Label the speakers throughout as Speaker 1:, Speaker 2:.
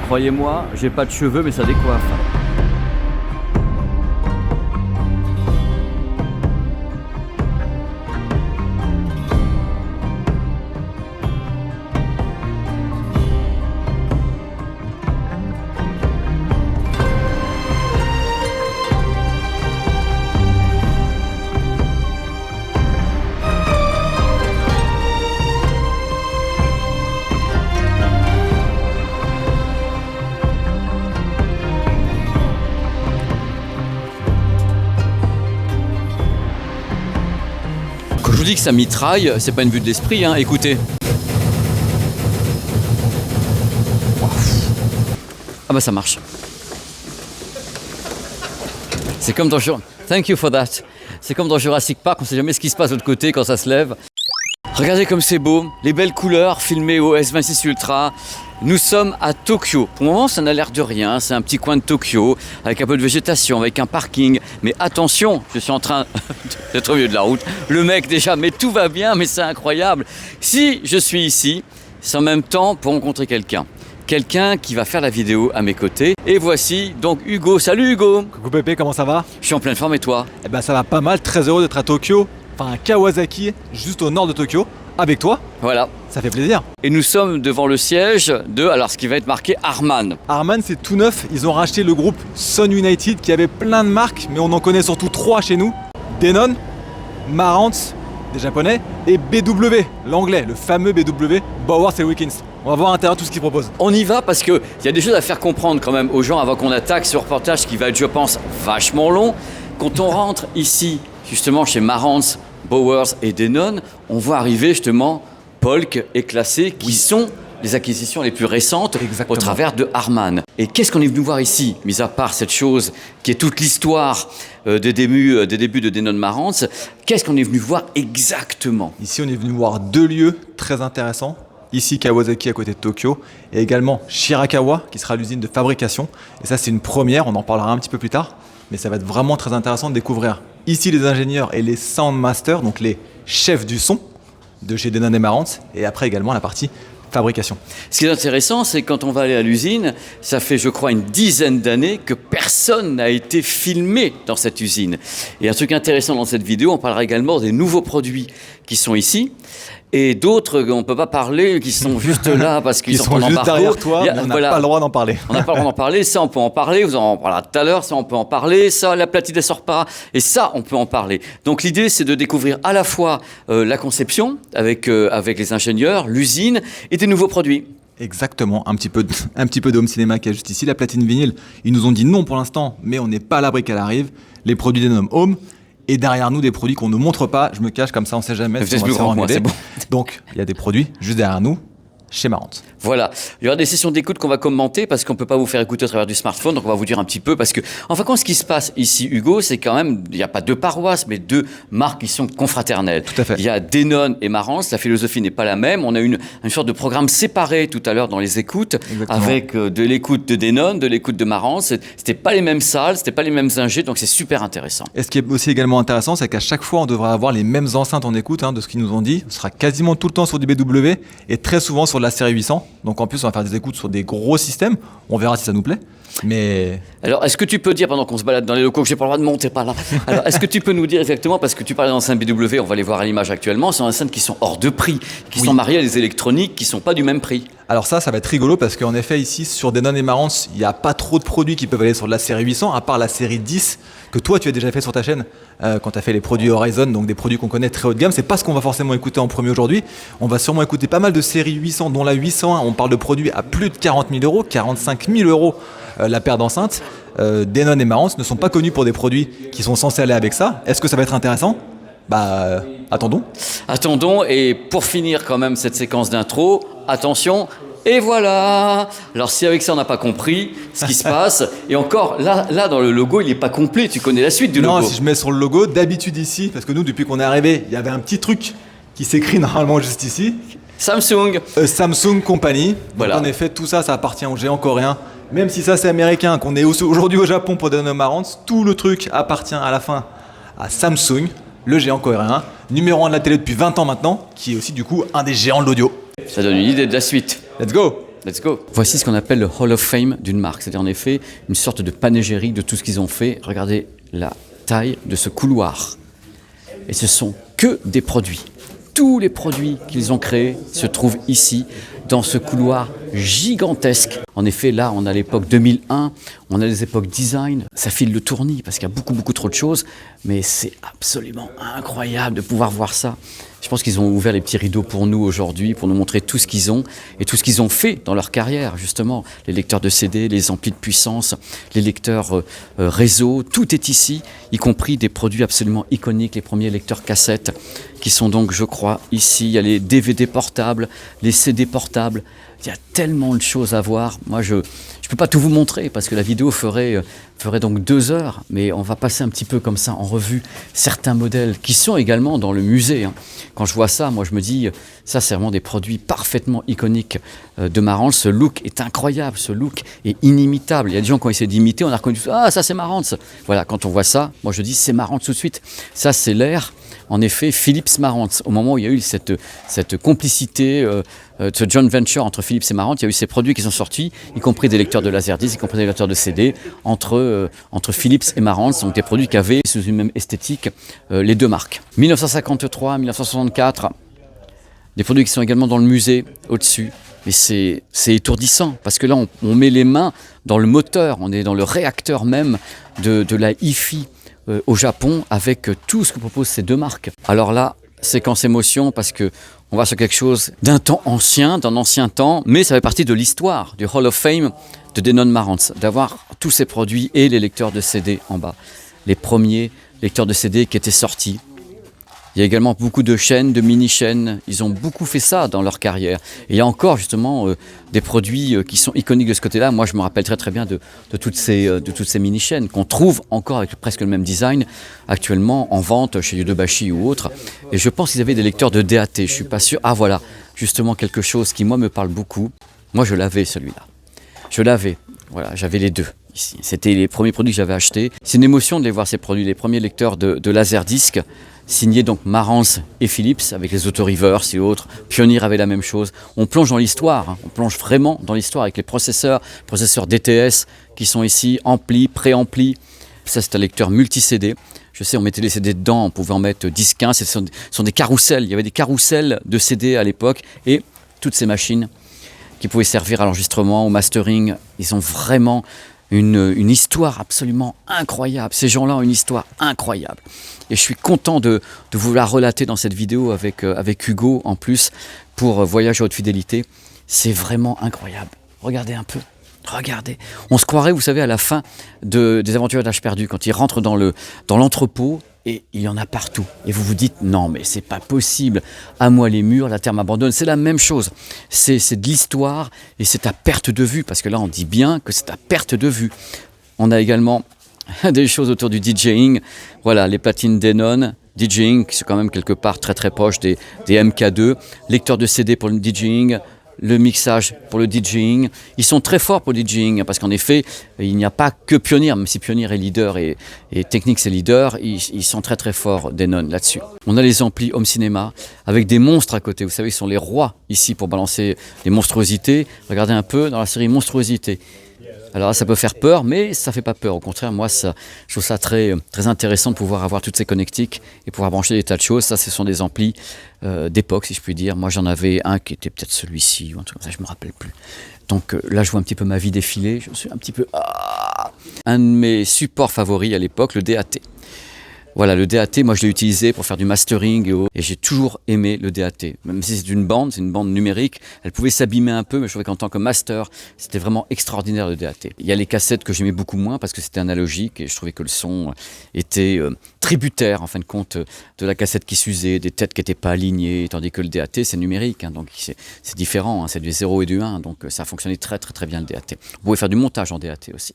Speaker 1: Croyez-moi, j'ai pas de cheveux, mais ça décoiffe. Quand je vous dis que ça mitraille, c'est pas une vue de l'esprit, hein. Écoutez. Ah bah ça marche. C'est comme dans Thank you for that. C'est comme dans Jurassic Park, on sait jamais ce qui se passe de l'autre côté quand ça se lève. Regardez comme c'est beau, les belles couleurs filmées au S26 Ultra. Nous sommes à Tokyo. Pour le moment, ça n'a l'air de rien. C'est un petit coin de Tokyo avec un peu de végétation, avec un parking. Mais attention, je suis en train d'être au milieu de la route. Le mec déjà, mais tout va bien, mais c'est incroyable. Si je suis ici, c'est en même temps pour rencontrer quelqu'un. Quelqu'un qui va faire la vidéo à mes côtés. Et voici donc Hugo. Salut Hugo.
Speaker 2: Coucou Pépé, comment ça va?
Speaker 1: Je suis en pleine forme et toi?
Speaker 2: Eh ben ça va pas mal, très heureux d'être à Tokyo. Enfin à Kawasaki, juste au nord de Tokyo, avec toi.
Speaker 1: Voilà.
Speaker 2: Ça fait plaisir.
Speaker 1: Et nous sommes devant le siège de, alors ce qui va être marqué Harman.
Speaker 2: Harman, c'est tout neuf. Ils ont racheté le groupe Sun United qui avait plein de marques, mais on en connaît surtout 3 chez nous. Denon, Marantz, des japonais, et BW, l'anglais, le fameux BW, Bowers et Wilkins. On va voir à l'intérieur tout ce qu'ils proposent.
Speaker 1: On y va parce qu'il y a des choses à faire comprendre quand même aux gens avant qu'on attaque ce reportage qui va être, je pense, vachement long. Quand on rentre ici, justement, chez Marantz, Bowers et Denon, on voit arriver justement Polk et Classé qui sont les acquisitions les plus récentes.
Speaker 2: Exactement.
Speaker 1: Au travers de Harman. Et qu'est-ce qu'on est venu voir ici, mis à part cette chose qui est toute l'histoire des débuts de Denon Marantz, qu'est-ce qu'on est venu voir exactement?
Speaker 2: Ici, on est venu voir 2 lieux très intéressants. Ici, Kawasaki à côté de Tokyo, et également Shirakawa qui sera l'usine de fabrication. Et ça, c'est une première, on en parlera un petit peu plus tard. Mais ça va être vraiment très intéressant de découvrir ici les ingénieurs et les soundmasters, donc les chefs du son de chez Denon et Marantz, et après également la partie fabrication.
Speaker 1: Ce qui est intéressant, c'est que quand on va aller à l'usine, ça fait, je crois, une dizaine d'années que personne n'a été filmé dans cette usine. Et un truc intéressant dans cette vidéo, on parlera également des nouveaux produits qui sont ici. Et d'autres, on ne peut pas parler, qui sont juste là parce qu'ils sont en
Speaker 2: juste
Speaker 1: embargo.
Speaker 2: derrière toi, on n'a pas le droit d'en parler.
Speaker 1: On n'a pas le droit d'en parler, ça on peut en parler, vous en parlera tout à l'heure, ça on peut en parler, ça la platine ne sort pas, et ça on peut en parler. Donc l'idée c'est de découvrir à la fois la conception avec les ingénieurs, l'usine et des nouveaux produits.
Speaker 2: Exactement, un petit peu de home cinéma qui est juste ici, la platine vinyle. Ils nous ont dit non pour l'instant, mais on n'est pas à l'abri qu'elle arrive. Les produits Denon Home. Et derrière nous, des produits qu'on ne montre pas. Je me cache comme ça, on ne sait jamais.
Speaker 1: Si plus grand que moi, c'est bon.
Speaker 2: Donc, il y a des produits juste derrière nous, chez Marantz.
Speaker 1: Voilà. Il y aura des sessions d'écoute qu'on va commenter parce qu'on ne peut pas vous faire écouter à travers du smartphone. Donc, on va vous dire un petit peu parce que, en fin de compte, ce qui se passe ici, Hugo, c'est quand même, il n'y a pas 2 paroisses, mais 2 marques qui sont confraternelles.
Speaker 2: Tout à fait.
Speaker 1: Il y a Denon et Marantz. La philosophie n'est pas la même. On a une sorte de programme séparé tout à l'heure dans les écoutes. Exactement. Avec de l'écoute de Denon, de l'écoute de Marantz. C'était pas les mêmes salles, c'était pas les mêmes ingés. Donc, c'est super intéressant.
Speaker 2: Et ce qui est aussi également intéressant, c'est qu'à chaque fois, on devra avoir les mêmes enceintes en écoute, de ce qu'ils nous ont dit. Ce sera quasiment tout le temps sur du BW et très souvent sur de la série 800. Donc en plus, on va faire des écoutes sur des gros systèmes. On verra si ça nous plaît. Mais...
Speaker 1: Alors, est-ce que tu peux dire, pendant qu'on se balade dans les locaux, que j'ai pas le droit de monter par là, alors est-ce que tu peux nous dire exactement, parce que tu parlais d'enceintes BW, on va les voir à l'image actuellement, c'est des enceintes qui sont hors de prix, qui sont mariées à des électroniques qui sont pas du même prix.
Speaker 2: Alors ça va être rigolo parce qu'en effet, ici, sur Denon et Marantz, il n'y a pas trop de produits qui peuvent aller sur de la série 800, à part la série 10, que toi, tu as déjà fait sur ta chaîne, quand tu as fait les produits Horizon, donc des produits qu'on connaît très haut de gamme. C'est pas ce qu'on va forcément écouter en premier aujourd'hui. On va sûrement écouter pas mal de séries 800, dont la 801. On parle de produits à plus de 40 000 euros, 45 000 euros la paire d'enceintes. Denon et Marantz ne sont pas connus pour des produits qui sont censés aller avec ça. Est-ce que ça va être intéressant? Attendons.
Speaker 1: Attendons, et pour finir quand même cette séquence d'intro, attention, et voilà. Alors si avec ça on n'a pas compris ce qui se passe, et encore, là dans le logo il n'est pas complet, tu connais la suite du logo.
Speaker 2: Non, si je mets sur le logo, d'habitude ici, parce que nous depuis qu'on est arrivé, il y avait un petit truc qui s'écrit normalement juste ici.
Speaker 1: Samsung.
Speaker 2: Samsung Company.
Speaker 1: Voilà.
Speaker 2: Donc en effet, tout ça, ça appartient aux géants coréens. Même si ça c'est américain, qu'on est aujourd'hui au Japon pour Denon Marantz, tout le truc appartient à la fin à Samsung, le géant coréen, numéro 1 de la télé depuis 20 ans maintenant, qui est aussi du coup un des géants de l'audio.
Speaker 1: Ça donne une idée de la suite.
Speaker 2: Let's go!
Speaker 1: Let's go. Voici ce qu'on appelle le Hall of Fame d'une marque. C'est-à-dire en effet une sorte de panégyrique de tout ce qu'ils ont fait. Regardez la taille de ce couloir. Et ce sont que des produits. Tous les produits qu'ils ont créés se trouvent ici, dans ce couloir gigantesque. En effet, là, on a l'époque 2001, on a les époques design. Ça file le tournis parce qu'il y a beaucoup trop de choses. Mais c'est absolument incroyable de pouvoir voir ça. Je pense qu'ils ont ouvert les petits rideaux pour nous aujourd'hui, pour nous montrer tout ce qu'ils ont et tout ce qu'ils ont fait dans leur carrière, justement. Les lecteurs de CD, les amplis de puissance, les lecteurs réseau, tout est ici, y compris des produits absolument iconiques, les premiers lecteurs cassettes, qui sont donc, je crois, ici. Il y a les DVD portables, les CD portables. Il y a tellement de choses à voir. Moi, je peux pas tout vous montrer parce que la vidéo ferait donc 2 heures, mais on va passer un petit peu comme ça en revue certains modèles qui sont également dans le musée. Quand je vois ça, moi je me dis, ça c'est vraiment des produits parfaitement iconiques de Marantz. Ce look est incroyable, ce look est inimitable. Il y a des gens qui ont essayé d'imiter, on a reconnu, ah ça c'est Marantz. Voilà, quand on voit ça, moi je dis c'est Marantz tout de suite. Ça c'est l'ère, en effet, Philips Marantz. Au moment où il y a eu cette complicité, ce joint venture entre Philips et Marantz, il y a eu ces produits qui sont sortis, y compris des lecteurs de Laserdisc, y compris des lecteurs de CD, entre Philips et Marantz, donc des produits qui avaient sous une même esthétique les deux marques. 1953, 1964, des produits qui sont également dans le musée au-dessus. Mais c'est étourdissant parce que là on met les mains dans le moteur, on est dans le réacteur même de la hi-fi au Japon avec tout ce que proposent ces deux marques. Alors là, séquence émotion parce que on va sur quelque chose d'un temps ancien, d'un ancien temps, mais ça fait partie de l'histoire du Hall of Fame de Denon Marantz, d'avoir tous ces produits et les lecteurs de CD en bas. Les premiers lecteurs de CD qui étaient sortis. Il y a également beaucoup de chaînes, de mini-chaînes. Ils ont beaucoup fait ça dans leur carrière. Et il y a encore justement des produits qui sont iconiques de ce côté-là. Moi, je me rappelle très bien de toutes ces mini-chaînes qu'on trouve encore avec presque le même design actuellement en vente chez Yodobashi ou autre. Et je pense qu'ils avaient des lecteurs de DAT. Je suis pas sûr. Ah voilà, justement quelque chose qui moi me parle beaucoup. Moi, je l'avais celui-là. Je l'avais. Voilà, j'avais les deux. Ici. C'était les premiers produits que j'avais achetés. C'est une émotion de les voir ces produits, les premiers lecteurs de Laserdisc, signés donc Marantz et Philips, avec les auto-reverse et autres. Pioneer avait la même chose. On plonge dans l'histoire, on plonge vraiment dans l'histoire avec les processeurs DTS qui sont ici, amplis, pré-amplis. Ça c'est un lecteur multi-CD. Je sais, on mettait les CD dedans, on pouvait en mettre 10, 15. Ce sont des carousels, il y avait des carousels de CD à l'époque et toutes ces machines qui pouvaient servir à l'enregistrement, au mastering, ils ont vraiment une histoire absolument incroyable. Ces gens-là ont une histoire incroyable. Et je suis content de vous la relater dans cette vidéo avec Hugo en plus pour Voyage à haute fidélité. C'est vraiment incroyable. Regardez un peu. Regardez. On se croirait, vous savez, à la fin des Aventures d'âge perdu, quand ils rentrent dans l'entrepôt et il y en a partout. Et vous vous dites, non mais c'est pas possible. À moi les murs, la terre m'abandonne. C'est la même chose. C'est de l'histoire et c'est à perte de vue. Parce que là, on dit bien que c'est à perte de vue. On a également des choses autour du DJing. Voilà, les platines Denon. DJing, qui sont quand même quelque part très proches des MK2. Lecteur de CD pour le DJing. Le mixage pour le DJing. Ils sont très forts pour le DJing parce qu'en effet, il n'y a pas que Pioneer, même si Pioneer est leader et Technics est leader, ils sont très forts, Denon, là-dessus. On a les amplis Home Cinéma avec des monstres à côté. Vous savez, ils sont les rois ici pour balancer des monstruosités. Regardez un peu dans la série Monstruosités. Alors là, ça peut faire peur, mais ça ne fait pas peur. Au contraire, moi, je trouve ça très intéressant de pouvoir avoir toutes ces connectiques et pouvoir brancher des tas de choses. Ça, ce sont des amplis d'époque, si je puis dire. Moi, j'en avais un qui était peut-être celui-ci ou un truc comme ça, je ne me rappelle plus. Donc là, je vois un petit peu ma vie défiler. Je suis un petit peu... Un de mes supports favoris à l'époque, le DAT. Voilà, le DAT, moi je l'ai utilisé pour faire du mastering et j'ai toujours aimé le DAT. Même si c'est une bande numérique, elle pouvait s'abîmer un peu, mais je trouvais qu'en tant que master, c'était vraiment extraordinaire le DAT. Il y a les cassettes que j'aimais beaucoup moins parce que c'était analogique et je trouvais que le son était tributaire en fin de compte de la cassette qui s'usait, des têtes qui n'étaient pas alignées, tandis que le DAT c'est numérique, donc c'est différent, c'est du 0 et du 1, donc ça fonctionnait très bien le DAT. Vous pouvez faire du montage en DAT aussi.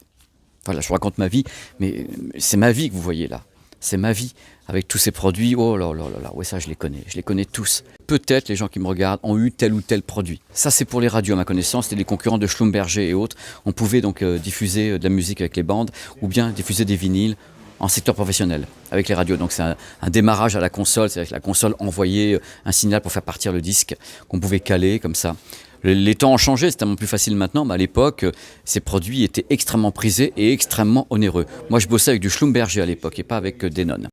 Speaker 1: Voilà, je vous raconte ma vie, mais c'est ma vie que vous voyez là. C'est ma vie, avec tous ces produits, oh là, ouais ça je les connais tous. Peut-être les gens qui me regardent ont eu tel ou tel produit. Ça c'est pour les radios à ma connaissance, c'était les concurrents de Schlumberger et autres. On pouvait donc diffuser de la musique avec les bandes, ou bien diffuser des vinyles en secteur professionnel, avec les radios. Donc c'est un démarrage à la console, c'est-à-dire que la console envoyait un signal pour faire partir le disque, qu'on pouvait caler comme ça. Les temps ont changé, c'est tellement plus facile maintenant, mais à l'époque, ces produits étaient extrêmement prisés et extrêmement onéreux. Moi, je bossais avec du Schlumberger à l'époque et pas avec Denon.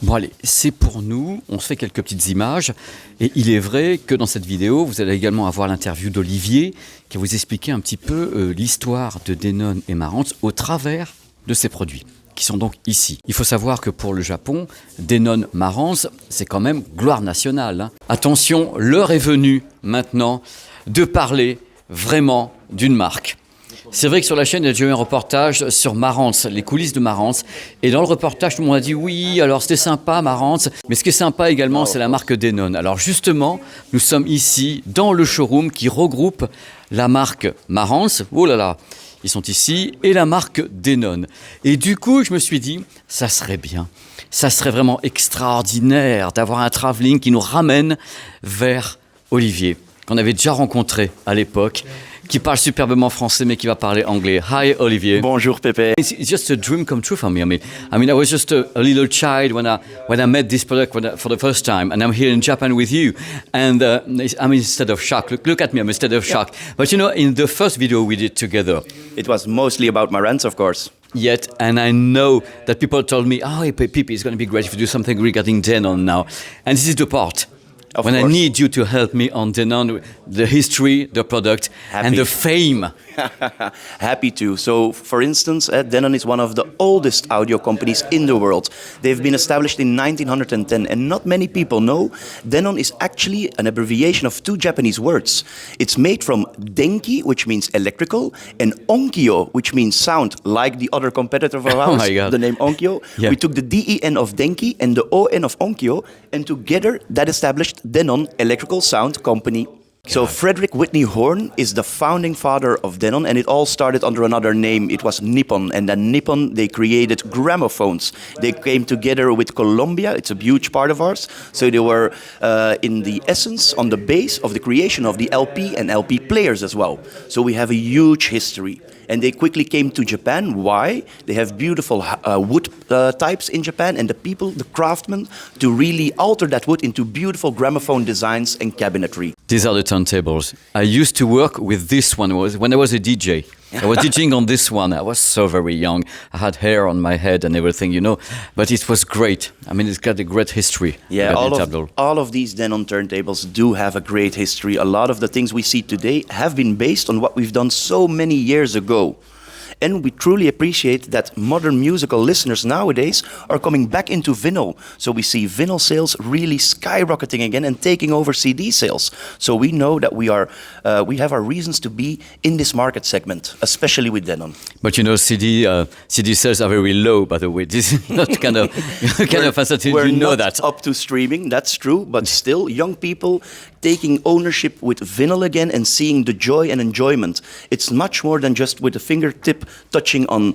Speaker 1: Bon allez, c'est pour nous, on se fait quelques petites images et il est vrai que dans cette vidéo, vous allez également avoir l'interview d'Olivier qui va vous expliquer un petit peu l'histoire de Denon et Marantz au travers de ces produits qui sont donc ici. Il faut savoir que pour le Japon, Denon, Marantz, c'est quand même gloire nationale, hein. Attention, l'heure est venue maintenant de parler vraiment d'une marque. C'est vrai que sur la chaîne, il y a déjà eu un reportage sur Marantz, les coulisses de Marantz. Et dans le reportage, tout le monde a dit oui, alors c'était sympa Marantz. Mais ce qui est sympa également, c'est la marque Denon. Alors justement, nous sommes ici dans le showroom qui regroupe la marque Marantz. Oh là là, ils sont ici. Et la marque Denon. Et du coup, je me suis dit, ça serait bien. Ça serait vraiment extraordinaire d'avoir un travelling qui nous ramène vers Olivier, qu'on avait déjà rencontré à l'époque, qui parle superbement français mais qui va parler anglais. Hi Olivier.
Speaker 3: Bonjour Pepe.
Speaker 1: It's just a dream come true for me. I mean, I was just a little child when I met this product for the first time, and I'm here in Japan with you. And I'm instead of shock. Look at me, I'm instead of shock. But you know, in the first video we did together,
Speaker 3: It was mostly about Marantz, of course.
Speaker 1: yet, and I know that people told me, oh, hey, Pipi, it's going to be great if you do something regarding Denon now. And this is the part.
Speaker 3: Of
Speaker 1: when I
Speaker 3: course.
Speaker 1: need you to help me on Denon, the history, the product, and
Speaker 3: Happy.
Speaker 1: the fame.
Speaker 3: Happy to. So, for instance, Denon is one of the oldest audio companies in the world. They've been established in 1910, and not many people know Denon is actually an abbreviation of two Japanese words. It's made from denki, which means electrical, and onkyo, which means sound, like the other competitor of ours,
Speaker 1: my God.
Speaker 3: the name Onkyo.
Speaker 1: Yeah.
Speaker 3: We took the DEN of denki and the ON of onkyo, and together that established Denon Electrical Sound Company. So Frederick Whitney Horn is the founding father of Denon, and it all started under another name. It was Nippon, and then Nippon, they created gramophones. They came together with Columbia. It's a huge part of ours. So they were in the essence, on the base of the creation of the LP and LP players as well. So we have a huge history. And they quickly came to Japan. Why? They have beautiful wood types in Japan, and the people, the craftsmen, to really alter that wood into beautiful gramophone designs and cabinetry.
Speaker 1: These are the turntables. I used to work with this one when I was a DJ. I was DJing on this one. I was so very young. I had hair on my head and everything, you know. But it was great. I mean, it's got a great history.
Speaker 3: Yeah,
Speaker 1: Table.
Speaker 3: all of these Denon turntables do have a great history. A lot of the things we see today have been based on what we've done so many years ago. And we truly appreciate that modern musical listeners nowadays are coming back into vinyl. So we see vinyl sales really skyrocketing again and taking over CD sales. So we know that we have our reasons to be in this market segment, especially with Denon.
Speaker 1: But you know, CD sales are very low, by the way. This is not kind of fascinating.
Speaker 3: We're
Speaker 1: You know
Speaker 3: not
Speaker 1: that.
Speaker 3: up to streaming, that's true, but still, young people taking ownership with vinyl again and seeing the joy and enjoyment. It's much more than just with a fingertip touching on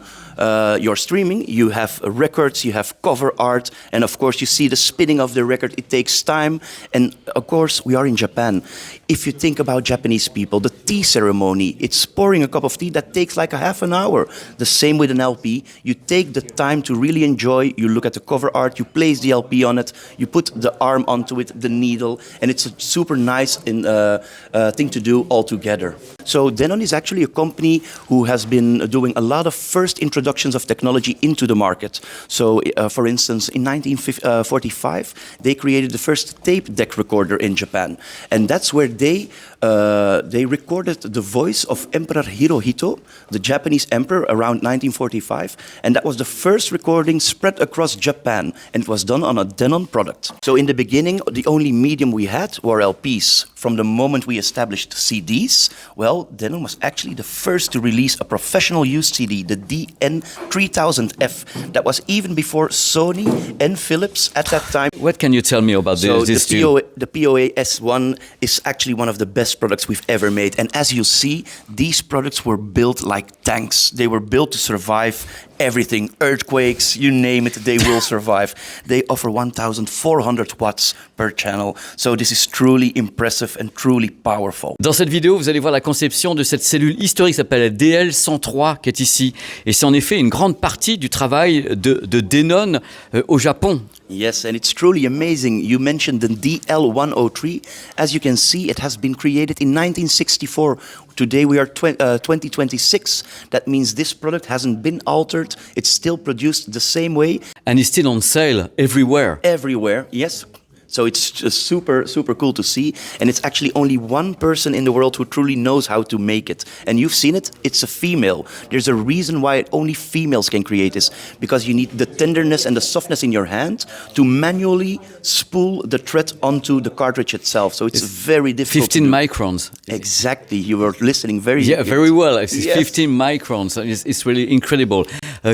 Speaker 3: your streaming. You have records, you have cover art, and of course, you see the spinning of the record. It takes time, and of course, we are in Japan. If you think about Japanese people, the tea ceremony, it's pouring a cup of tea that takes like a half an hour. The same with an LP. You take the time to really enjoy. You look at the cover art, you place the LP on it, you put the arm onto it, the needle, and it's a super nice thing to do all together. So Denon is actually a company who has been doing a lot of first introductions of technology into the market. So, for instance, in 1945, they created the first tape deck recorder in Japan, and that's where they recorded the voice of Emperor Hirohito, the Japanese emperor, around 1945, and that was the first recording spread across Japan, and it was done on a Denon product. So in the beginning, the only medium we had were LPs. From the moment we established CDs, well, Denon was actually the first to release a professional use CD, the DN3000F. That was even before Sony and Philips at that time.
Speaker 1: What can you tell me about
Speaker 3: So
Speaker 1: this
Speaker 3: the
Speaker 1: tune?
Speaker 3: POA S1 is actually one of the best products we've ever made. And as you see, these products were built like tanks. They were built to survive everything. Earthquakes, you name it, they will survive. They offer 1,400 watts per channel. So this is truly impressive and truly powerful.
Speaker 1: Dans cette vidéo, vous allez voir la conception de cette cellule historique qui s'appelle DL103 qui est ici. Et c'est en effet effet une grande partie du travail de Denon au Japon.
Speaker 3: Yes, and it's truly amazing. You mentioned the DL103. As you can see, it has been created in 1964. Today we are 2026. That means this product hasn't been altered. It's still produced the same way.
Speaker 1: And it's still on sale everywhere.
Speaker 3: Everywhere, yes. So it's just super, super cool to see. And it's actually only one person in the world who truly knows how to make it. And you've seen it, it's a female. There's a reason why only females can create this. Because you need the tenderness and the softness in your hand to manually spool the thread onto the cartridge itself. So it's very difficult.
Speaker 1: 15 microns.
Speaker 3: Exactly, you were listening very
Speaker 1: very well. It's
Speaker 3: Yes.
Speaker 1: 15 microns. It's really incredible.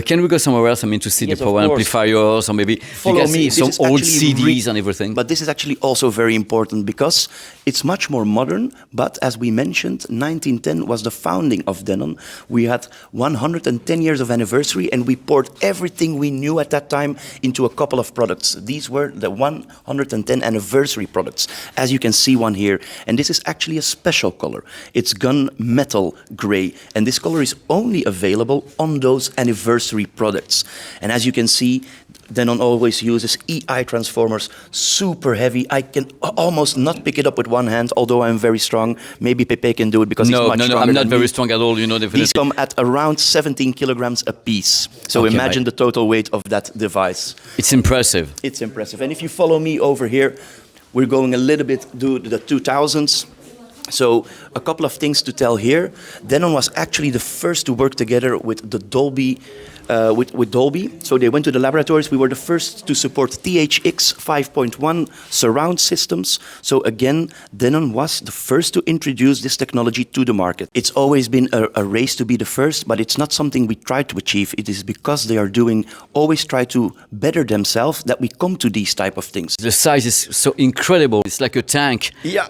Speaker 1: Can we go somewhere else? I mean, to see
Speaker 3: Yes,
Speaker 1: the
Speaker 3: of
Speaker 1: power
Speaker 3: course.
Speaker 1: amplifiers, or maybe
Speaker 3: Follow
Speaker 1: you can
Speaker 3: me.
Speaker 1: see
Speaker 3: This
Speaker 1: some
Speaker 3: is
Speaker 1: old
Speaker 3: actually
Speaker 1: CDs and everything.
Speaker 3: But this is actually also very important because it's much more modern. But as we mentioned, 1910 was the founding of Denon. We had 110 years of anniversary, and we poured everything we knew at that time into a couple of products. These were the 110 anniversary products, as you can see one here. And this is actually a special color. It's gunmetal gray, and this color is only available on those anniversary products. And as you can see, Denon always uses EI transformers, super heavy. I can almost not pick it up with one hand, although I'm very strong. Maybe Pepe can do it because he's much stronger
Speaker 1: I'm not
Speaker 3: than
Speaker 1: very
Speaker 3: me.
Speaker 1: strong at all. You know, definitely.
Speaker 3: These come at around 17 kilograms a piece. So
Speaker 1: Okay,
Speaker 3: imagine
Speaker 1: right.
Speaker 3: the total weight of that device.
Speaker 1: It's impressive.
Speaker 3: It's impressive. And if you follow me over here, we're going a little bit to the 2000s. So a couple of things to tell here. Denon was actually the first to work together with the Dolby, with Dolby. So they went to the laboratories. We were the first to support THX 5.1 surround systems. So again, Denon was the first to introduce this technology to the market. It's always been a race to be the first, but it's not something we try to achieve. It is because they are always try to better themselves that we come to these type of things.
Speaker 1: The size is so incredible. It's like a tank.
Speaker 3: Yeah.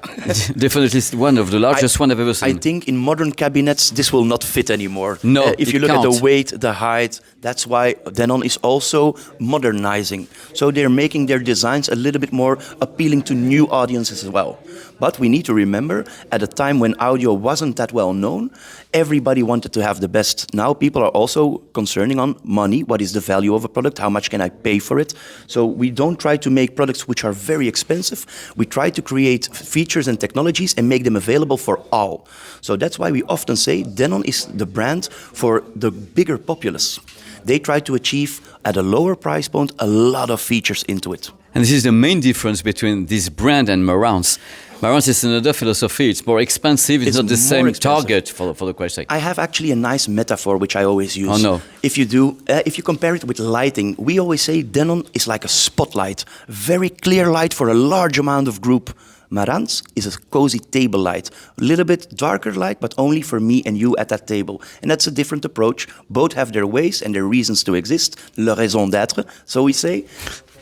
Speaker 1: Definitely one of the largest one I've ever
Speaker 3: I
Speaker 1: seen.
Speaker 3: think in modern cabinets this will not fit anymore.
Speaker 1: No,
Speaker 3: if
Speaker 1: it
Speaker 3: you look at
Speaker 1: can't.
Speaker 3: the weight, the height, that's why Denon is also modernizing. So they're making their designs a little bit more appealing to new audiences as well. But we need to remember, at a time when audio wasn't that well known, everybody wanted to have the best. Now people are also concerning on money. What is the value of a product? How much can I pay for it? So we don't try to make products which are very expensive. We try to create features and technologies and make them available for all. So that's why we often say Denon is the brand for the bigger populace. They try to achieve, at a lower price point, a lot of features into it.
Speaker 1: And this is the main difference between this brand and Marantz. Marantz is another philosophy. It's more expensive. It's not the
Speaker 3: more
Speaker 1: same
Speaker 3: expensive.
Speaker 1: target for the Quest.
Speaker 3: I have actually a nice metaphor which I always use.
Speaker 1: Oh, no.
Speaker 3: If you compare it with lighting, we always say Denon is like a spotlight, very clear light for a large amount of group. Marantz is a cozy table light, a little bit darker light, but only for me and you at that table. And that's a different approach. Both have their ways and their reasons to exist, leur raison d'être, so we say.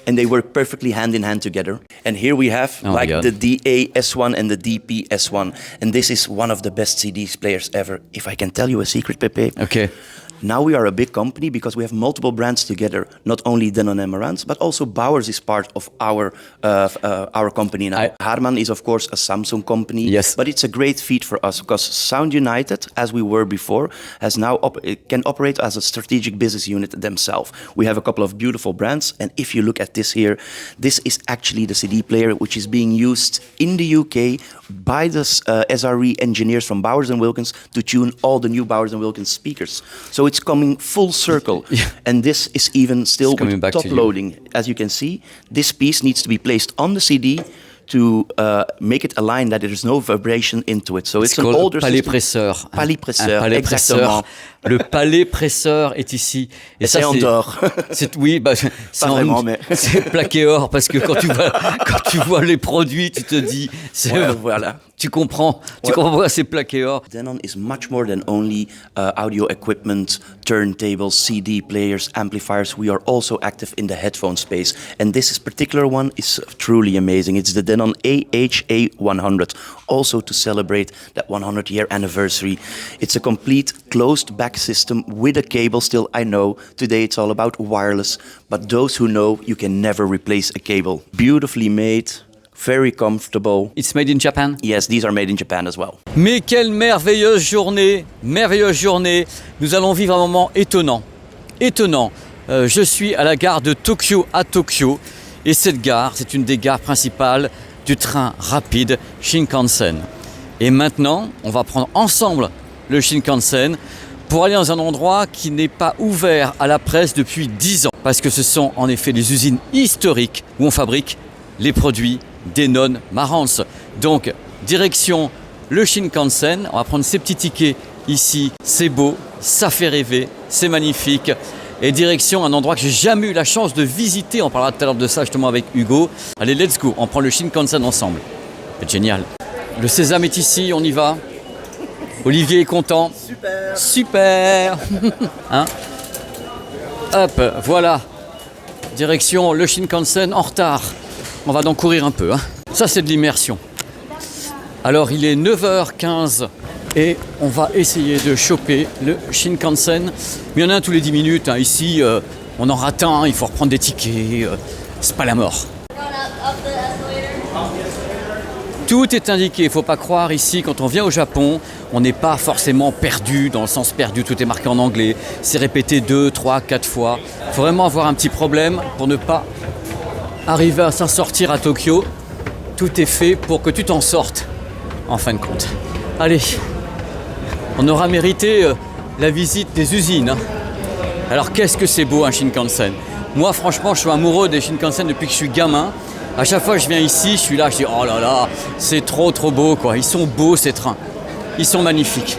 Speaker 3: And they work perfectly hand in hand together. And here we have the DA-S1 and the DP-S1. And this is one of the best CD players ever. If I can tell you a secret, Pepe.
Speaker 1: Okay.
Speaker 3: Now we are a big company because we have multiple brands together. Not only Denon and Marantz, but also Bowers is part of our company now. Harman is of course a Samsung company.
Speaker 1: Yes.
Speaker 3: But it's a great feat for us because Sound United, as we were before, has now can operate as a strategic business unit themselves. We have a couple of beautiful brands, and if you look at this here, this is actually the CD player which is being used in the UK by the SRE engineers from Bowers & Wilkins to tune all the new Bowers & Wilkins speakers. So it's coming full circle.
Speaker 1: Yeah.
Speaker 3: And this is even still
Speaker 1: coming
Speaker 3: with
Speaker 1: back
Speaker 3: top
Speaker 1: to you.
Speaker 3: loading. As you can see, this piece needs to be placed on the CD to make it align that there is no vibration into it. So it's an
Speaker 1: called
Speaker 3: older
Speaker 1: palais
Speaker 3: system.
Speaker 1: presseur.
Speaker 3: Palais presseur,
Speaker 1: Un palais
Speaker 3: exactement.
Speaker 1: presseur. Le palais presseur est ici.
Speaker 3: Et c'est en or.
Speaker 1: Oui, c'est
Speaker 3: vraiment, mais-
Speaker 1: c'est plaqué or parce que quand tu vois les produits, tu te dis,
Speaker 3: Ouais, voilà.
Speaker 1: tu comprends pourquoi c'est plaqué or.
Speaker 3: Denon is much more than only audio equipment, turntables, CD players, amplifiers. We are also active in the headphone space. And this particular one is truly amazing. It's the Denon AHA100, also to celebrate that 100-year anniversary. It's a complete closed-back system with a cable still. I know today it's all about wireless, but those who know, you can never replace a cable. Beautifully made, very comfortable.
Speaker 1: It's made in Japan.
Speaker 3: Yes, these are made in Japan as well.
Speaker 1: Mais quelle merveilleuse journée, merveilleuse journée. Nous allons vivre un moment étonnant. étonnant. Je suis à la gare de Tokyo à Tokyo et cette gare, c'est une des gares principales du train rapide Shinkansen. Et maintenant, on va prendre ensemble le Shinkansen pour aller dans un endroit qui n'est pas ouvert à la presse depuis 10 ans. Parce que ce sont en effet des usines historiques où on fabrique les produits Denon Marantz. Donc, direction le Shinkansen, on va prendre ces petits tickets ici, c'est beau, ça fait rêver, c'est magnifique. Et direction un endroit que j'ai jamais eu la chance de visiter, on parlera tout à l'heure de ça justement avec Hugo. Allez, let's go, on prend le Shinkansen ensemble. C'est génial. Le sésame est ici, on y va. Olivier est content. Super. Super. Hein? Hop, voilà. Direction le Shinkansen en retard. On va donc courir un peu. Hein. Ça, c'est de l'immersion. Alors, il est 9h15 et on va essayer de choper le Shinkansen. Mais il y en a un tous les 10 minutes. Hein. Ici, on en rate un, il faut reprendre des tickets. C'est pas la mort. Tout est indiqué, il ne faut pas croire ici, quand on vient au Japon, on n'est pas forcément perdu, dans le sens perdu, tout est marqué en anglais. C'est répété 2, 3, 4 fois. Il faut vraiment avoir un petit problème pour ne pas arriver à s'en sortir à Tokyo. Tout est fait pour que tu t'en sortes, en fin de compte. Allez, on aura mérité la visite des usines. Hein. Alors qu'est-ce que c'est beau un Shinkansen. Moi franchement, je suis amoureux des Shinkansen depuis que je suis gamin. À chaque fois que je viens ici, je suis là, je dis oh là là, c'est trop beau quoi. Ils sont beaux ces trains, ils sont magnifiques.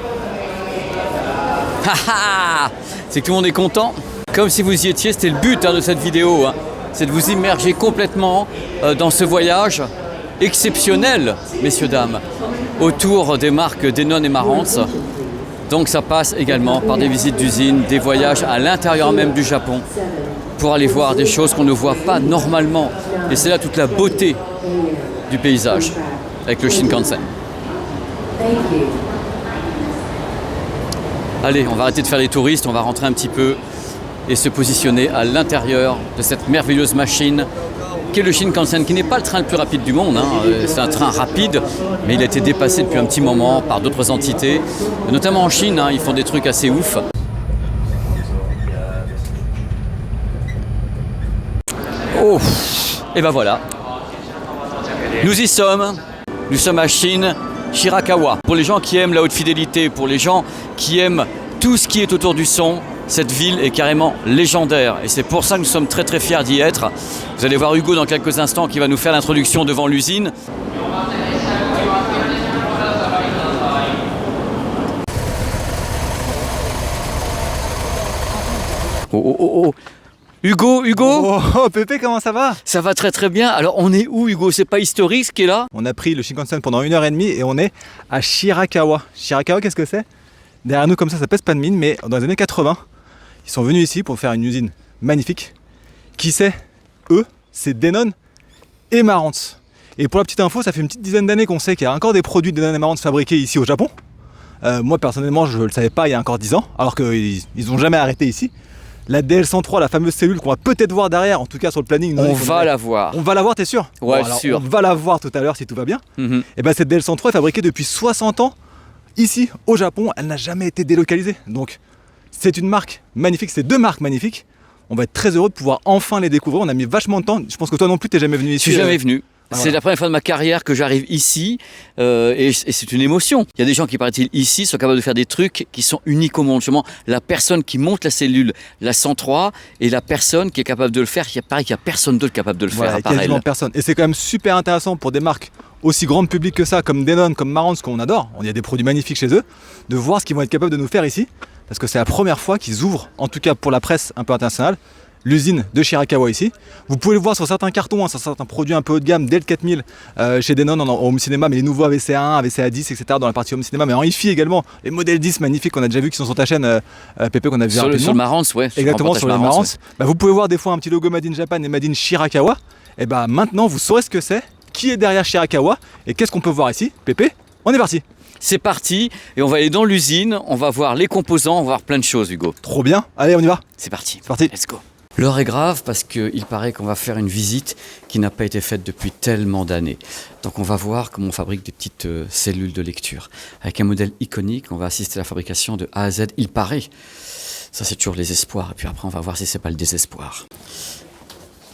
Speaker 1: C'est que tout le monde est content. Comme si vous y étiez, c'était le but de cette vidéo. Hein. C'est de vous immerger complètement dans ce voyage exceptionnel, messieurs, dames, autour des marques Denon et Marantz. Donc ça passe également par des visites d'usines, des voyages à l'intérieur même du Japon pour aller voir des choses qu'on ne voit pas normalement. Et c'est là toute la beauté du paysage avec le Shinkansen. Allez, on va arrêter de faire les touristes, on va rentrer un petit peu et se positionner à l'intérieur de cette merveilleuse machine qui est le Shinkansen, qui n'est pas le train le plus rapide du monde. Hein. C'est un train rapide, mais il a été dépassé depuis un petit moment par d'autres entités, notamment en Chine, hein, ils font des trucs assez ouf. Oh, et ben voilà, nous y sommes, nous sommes à Shin Shirakawa. Pour les gens qui aiment la haute fidélité, pour les gens qui aiment tout ce qui est autour du son, cette ville est carrément légendaire et c'est pour ça que nous sommes très fiers d'y être. Vous allez voir Hugo dans quelques instants qui va nous faire l'introduction devant l'usine. Oh. Hugo
Speaker 2: Oh, Pépé, comment ça va?
Speaker 1: Ça va très bien. Alors, on est où, Hugo? C'est pas historique, ce qui est là?
Speaker 2: On a pris le Shinkansen pendant 1h30 et on est à Shirakawa. Shirakawa, qu'est-ce que c'est? Derrière nous, comme ça pèse pas de mine, mais dans les années 80, ils sont venus ici pour faire une usine magnifique. Qui c'est? Eux, c'est Denon et Marantz. Et pour la petite info, ça fait une petite dizaine d'années qu'on sait qu'il y a encore des produits Denon et Marantz fabriqués ici au Japon. Moi, personnellement, je ne le savais pas il y a encore 10 ans, alors qu'ils n'ont jamais arrêté ici. La DL103, la fameuse cellule qu'on va peut-être voir derrière, en tout cas sur le planning.
Speaker 1: On va la voir.
Speaker 2: On va la voir, t'es sûr?
Speaker 1: Ouais,
Speaker 2: bon,
Speaker 1: sûr.
Speaker 2: On va la voir tout à l'heure si tout va bien. Et ben cette DL103 est fabriquée depuis 60 ans ici au Japon. Elle n'a jamais été délocalisée. Donc c'est une marque magnifique, c'est deux marques magnifiques. On va être très heureux de pouvoir enfin les découvrir. On a mis vachement de temps. Je pense que toi non plus, t'es jamais venu ici.
Speaker 1: Je suis jamais venu.
Speaker 2: Voilà.
Speaker 1: C'est la première fois de ma carrière que j'arrive ici et c'est une émotion. Il y a des gens qui, paraît-il, ici sont capables de faire des trucs qui sont uniques au monde. Justement, la personne qui monte la cellule, la 103, et la personne qui est capable de le faire, il paraît qu'il n'y a personne d'autre capable de le faire.
Speaker 2: Voilà, quasiment personne. Et c'est quand même super intéressant pour des marques aussi grand public que ça, comme Denon, comme Marantz, qu'on adore. Il y a des produits magnifiques chez eux, de voir ce qu'ils vont être capables de nous faire ici. Parce que c'est la première fois qu'ils ouvrent, en tout cas pour la presse un peu internationale, l'usine de Shirakawa ici. Vous pouvez le voir sur certains cartons, sur certains produits un peu haut de gamme, dès le 4000 chez Denon en home cinéma, mais les nouveaux AVC1, AVC10, etc. dans la partie home cinéma, mais en hi-fi également, les modèles 10 magnifiques qu'on a déjà vu qui sont sur ta chaîne, Pépé, qu'on a vu
Speaker 1: sur le Marantz, ouais.
Speaker 2: Exactement, sur le Marantz. Ouais. Bah, vous pouvez voir des fois un petit logo Made in Japan et Made in Shirakawa. Et bah maintenant vous saurez ce que c'est, qui est derrière Shirakawa et qu'est-ce qu'on peut voir ici. Pépé, on est parti.
Speaker 1: C'est parti et on va aller dans l'usine, on va voir les composants, on va voir plein de choses, Hugo.
Speaker 2: Trop bien, allez on y va.
Speaker 1: C'est parti.
Speaker 2: C'est parti.
Speaker 1: Let's go. L'heure est grave parce qu'il paraît qu'on va faire une visite qui n'a pas été faite depuis tellement d'années. Donc on va voir comment on fabrique des petites cellules de lecture. Avec un modèle iconique, on va assister à la fabrication de A à Z, il paraît. Ça c'est toujours les espoirs, et puis après on va voir si c'est pas le désespoir.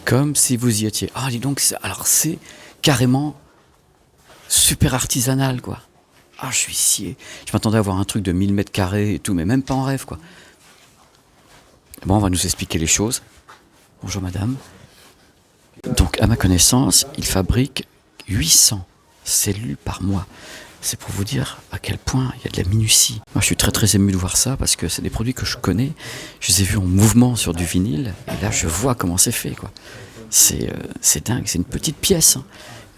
Speaker 1: Comme si vous y étiez. Ah dis donc, alors c'est carrément super artisanal quoi. Ah je suis scié. Je m'attendais à avoir un truc de 1000 mètres carrés et tout, mais même pas en rêve quoi. Bon, on va nous expliquer les choses. Bonjour madame. Donc, à ma connaissance, il fabrique 800 cellules par mois. C'est pour vous dire à quel point il y a de la minutie. Moi, je suis très très ému de voir ça parce que c'est des produits que je connais. Je les ai vus en mouvement sur du vinyle et là, je vois comment c'est fait, quoi. C'est dingue, c'est une petite pièce, hein.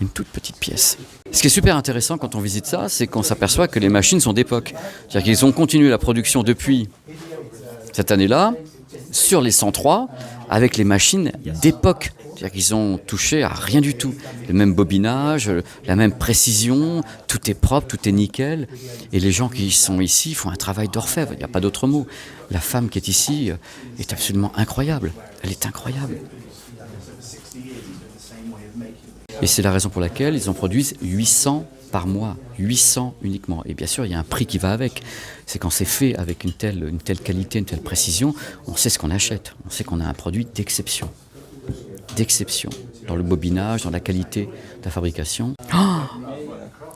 Speaker 1: Une toute petite pièce. Ce qui est super intéressant quand on visite ça, c'est qu'on s'aperçoit que les machines sont d'époque. C'est-à-dire qu'ils ont continué la production depuis cette année-là, sur les 103, avec les machines d'époque. C'est-à-dire qu'ils ont touché à rien du tout. Le même bobinage, la même précision, tout est propre, tout est nickel. Et les gens qui sont ici font un travail d'orfèvre, il n'y a pas d'autre mot. La femme qui est ici est absolument incroyable. Elle est incroyable. Et c'est la raison pour laquelle ils en produisent 800 par mois, 800 uniquement. Et bien sûr, il y a un prix qui va avec. C'est quand c'est fait avec une telle qualité, une telle précision, on sait ce qu'on achète. On sait qu'on a un produit d'exception. D'exception. Dans le bobinage, dans la qualité de la fabrication. Oh,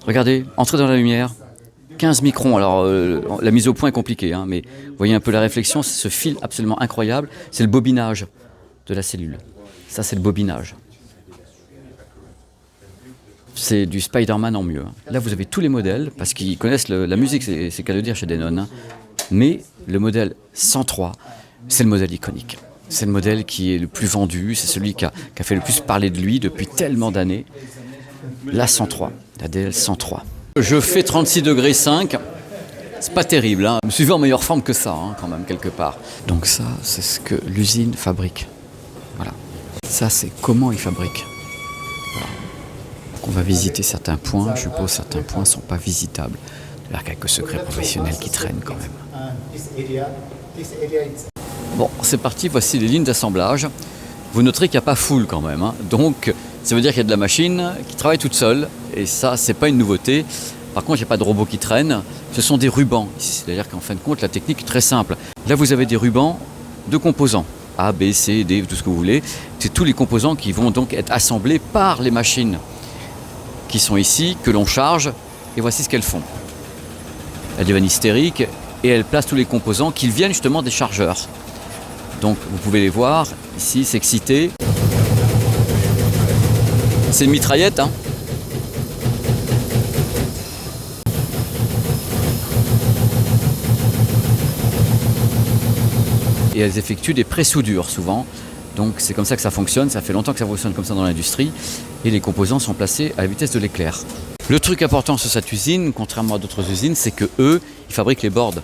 Speaker 1: regardez, entrez dans la lumière. 15 microns. Alors, la mise au point est compliquée, hein, mais vous voyez un peu la réflexion. C'est ce fil absolument incroyable. C'est le bobinage de la cellule. Ça, c'est le bobinage. C'est du Spider-Man en mieux. Là, vous avez tous les modèles, parce qu'ils connaissent la musique, c'est qu'à le dire chez Denon. Hein. Mais le modèle 103, c'est le modèle iconique. C'est le modèle qui est le plus vendu, c'est celui qui a fait le plus parler de lui depuis tellement d'années. La 103, la DL 103. Je fais 36 degrés 5, c'est pas terrible. Hein. Je me suis vu en meilleure forme que ça, hein, quand même, quelque part. Donc ça, c'est ce que l'usine fabrique. Voilà. Ça, c'est comment ils fabriquent. Voilà. On va visiter certains points, je suppose certains points ne sont pas visitables. Il y a quelques secrets professionnels qui traînent quand même. Bon, c'est parti, voici les lignes d'assemblage. Vous noterez qu'il n'y a pas foule quand même. Hein. Donc, ça veut dire qu'il y a de la machine qui travaille toute seule. Et ça, c'est pas une nouveauté. Par contre, il n'y a pas de robot qui traîne. Ce sont des rubans. C'est-à-dire qu'en fin de compte, la technique est très simple. Là, vous avez des rubans de composants. A, B, C, D, tout ce que vous voulez. C'est tous les composants qui vont donc être assemblés par les machines qui sont ici, que l'on charge, et voici ce qu'elles font. Elles deviennent hystériques et elles placent tous les composants qui viennent justement des chargeurs. Donc vous pouvez les voir, ici c'est excité. C'est une mitraillette, hein. Et elles effectuent des pré-soudures souvent. Donc c'est comme ça que ça fonctionne, ça fait longtemps que ça fonctionne comme ça dans l'industrie et les composants sont placés à la vitesse de l'éclair. Le truc important sur cette usine, contrairement à d'autres usines, c'est que eux, ils fabriquent les boards.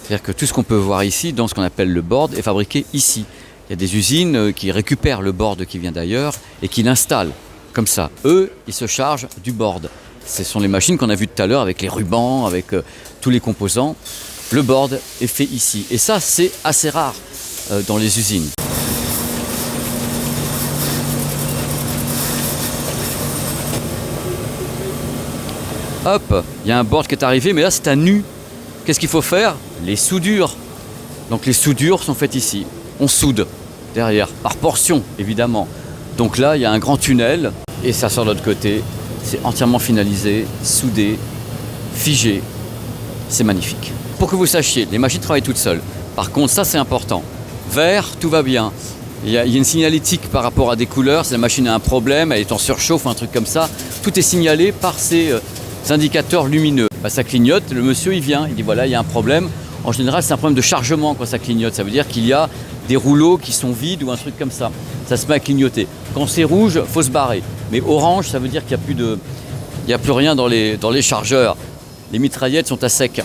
Speaker 1: C'est-à-dire que tout ce qu'on peut voir ici, dans ce qu'on appelle le board, est fabriqué ici. Il y a des usines qui récupèrent le board qui vient d'ailleurs et qui l'installent comme ça. Eux, ils se chargent du board. Ce sont les machines qu'on a vues tout à l'heure avec les rubans, avec tous les composants. Le board est fait ici. Et ça, c'est assez rare dans les usines. Hop, il y a un board qui est arrivé, mais là c'est à nu. Qu'est-ce qu'il faut faire? Les soudures. Donc les soudures sont faites ici. On soude derrière, par portion évidemment. Donc là il y a un grand tunnel et ça sort de l'autre côté. C'est entièrement finalisé, soudé, figé. C'est magnifique. Pour que vous sachiez, les machines travaillent toutes seules. Par contre, ça c'est important. Vert, tout va bien. Il y a une signalétique par rapport à des couleurs. Si la machine a un problème, elle est en surchauffe, un truc comme ça, tout est signalé par ces indicateurs lumineux. Bah, ça clignote, le monsieur il vient, il dit voilà il y a un problème. En général c'est un problème de chargement quand ça clignote, ça veut dire qu'il y a des rouleaux qui sont vides ou un truc comme ça. Ça se met à clignoter. Quand c'est rouge, faut se barrer. Mais orange, ça veut dire qu'il n'y a plus rien dans les chargeurs. Les mitraillettes sont à sec.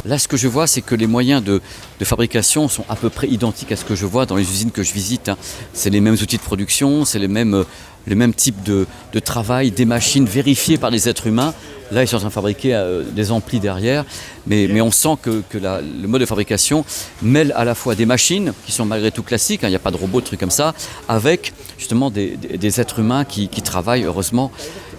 Speaker 1: Là, ce que je vois, c'est que les moyens de fabrication sont à peu près identiques à ce que je vois dans les usines que je visite, hein. C'est les mêmes outils de production, c'est les mêmes types de travail, des machines vérifiées par les êtres humains. Là, ils sont en train de fabriquer des amplis derrière, mais on sent que le mode de fabrication mêle à la fois des machines, qui sont malgré tout classiques, hein, il n'y a pas de robots, de trucs comme ça, avec justement des êtres humains qui travaillent, heureusement,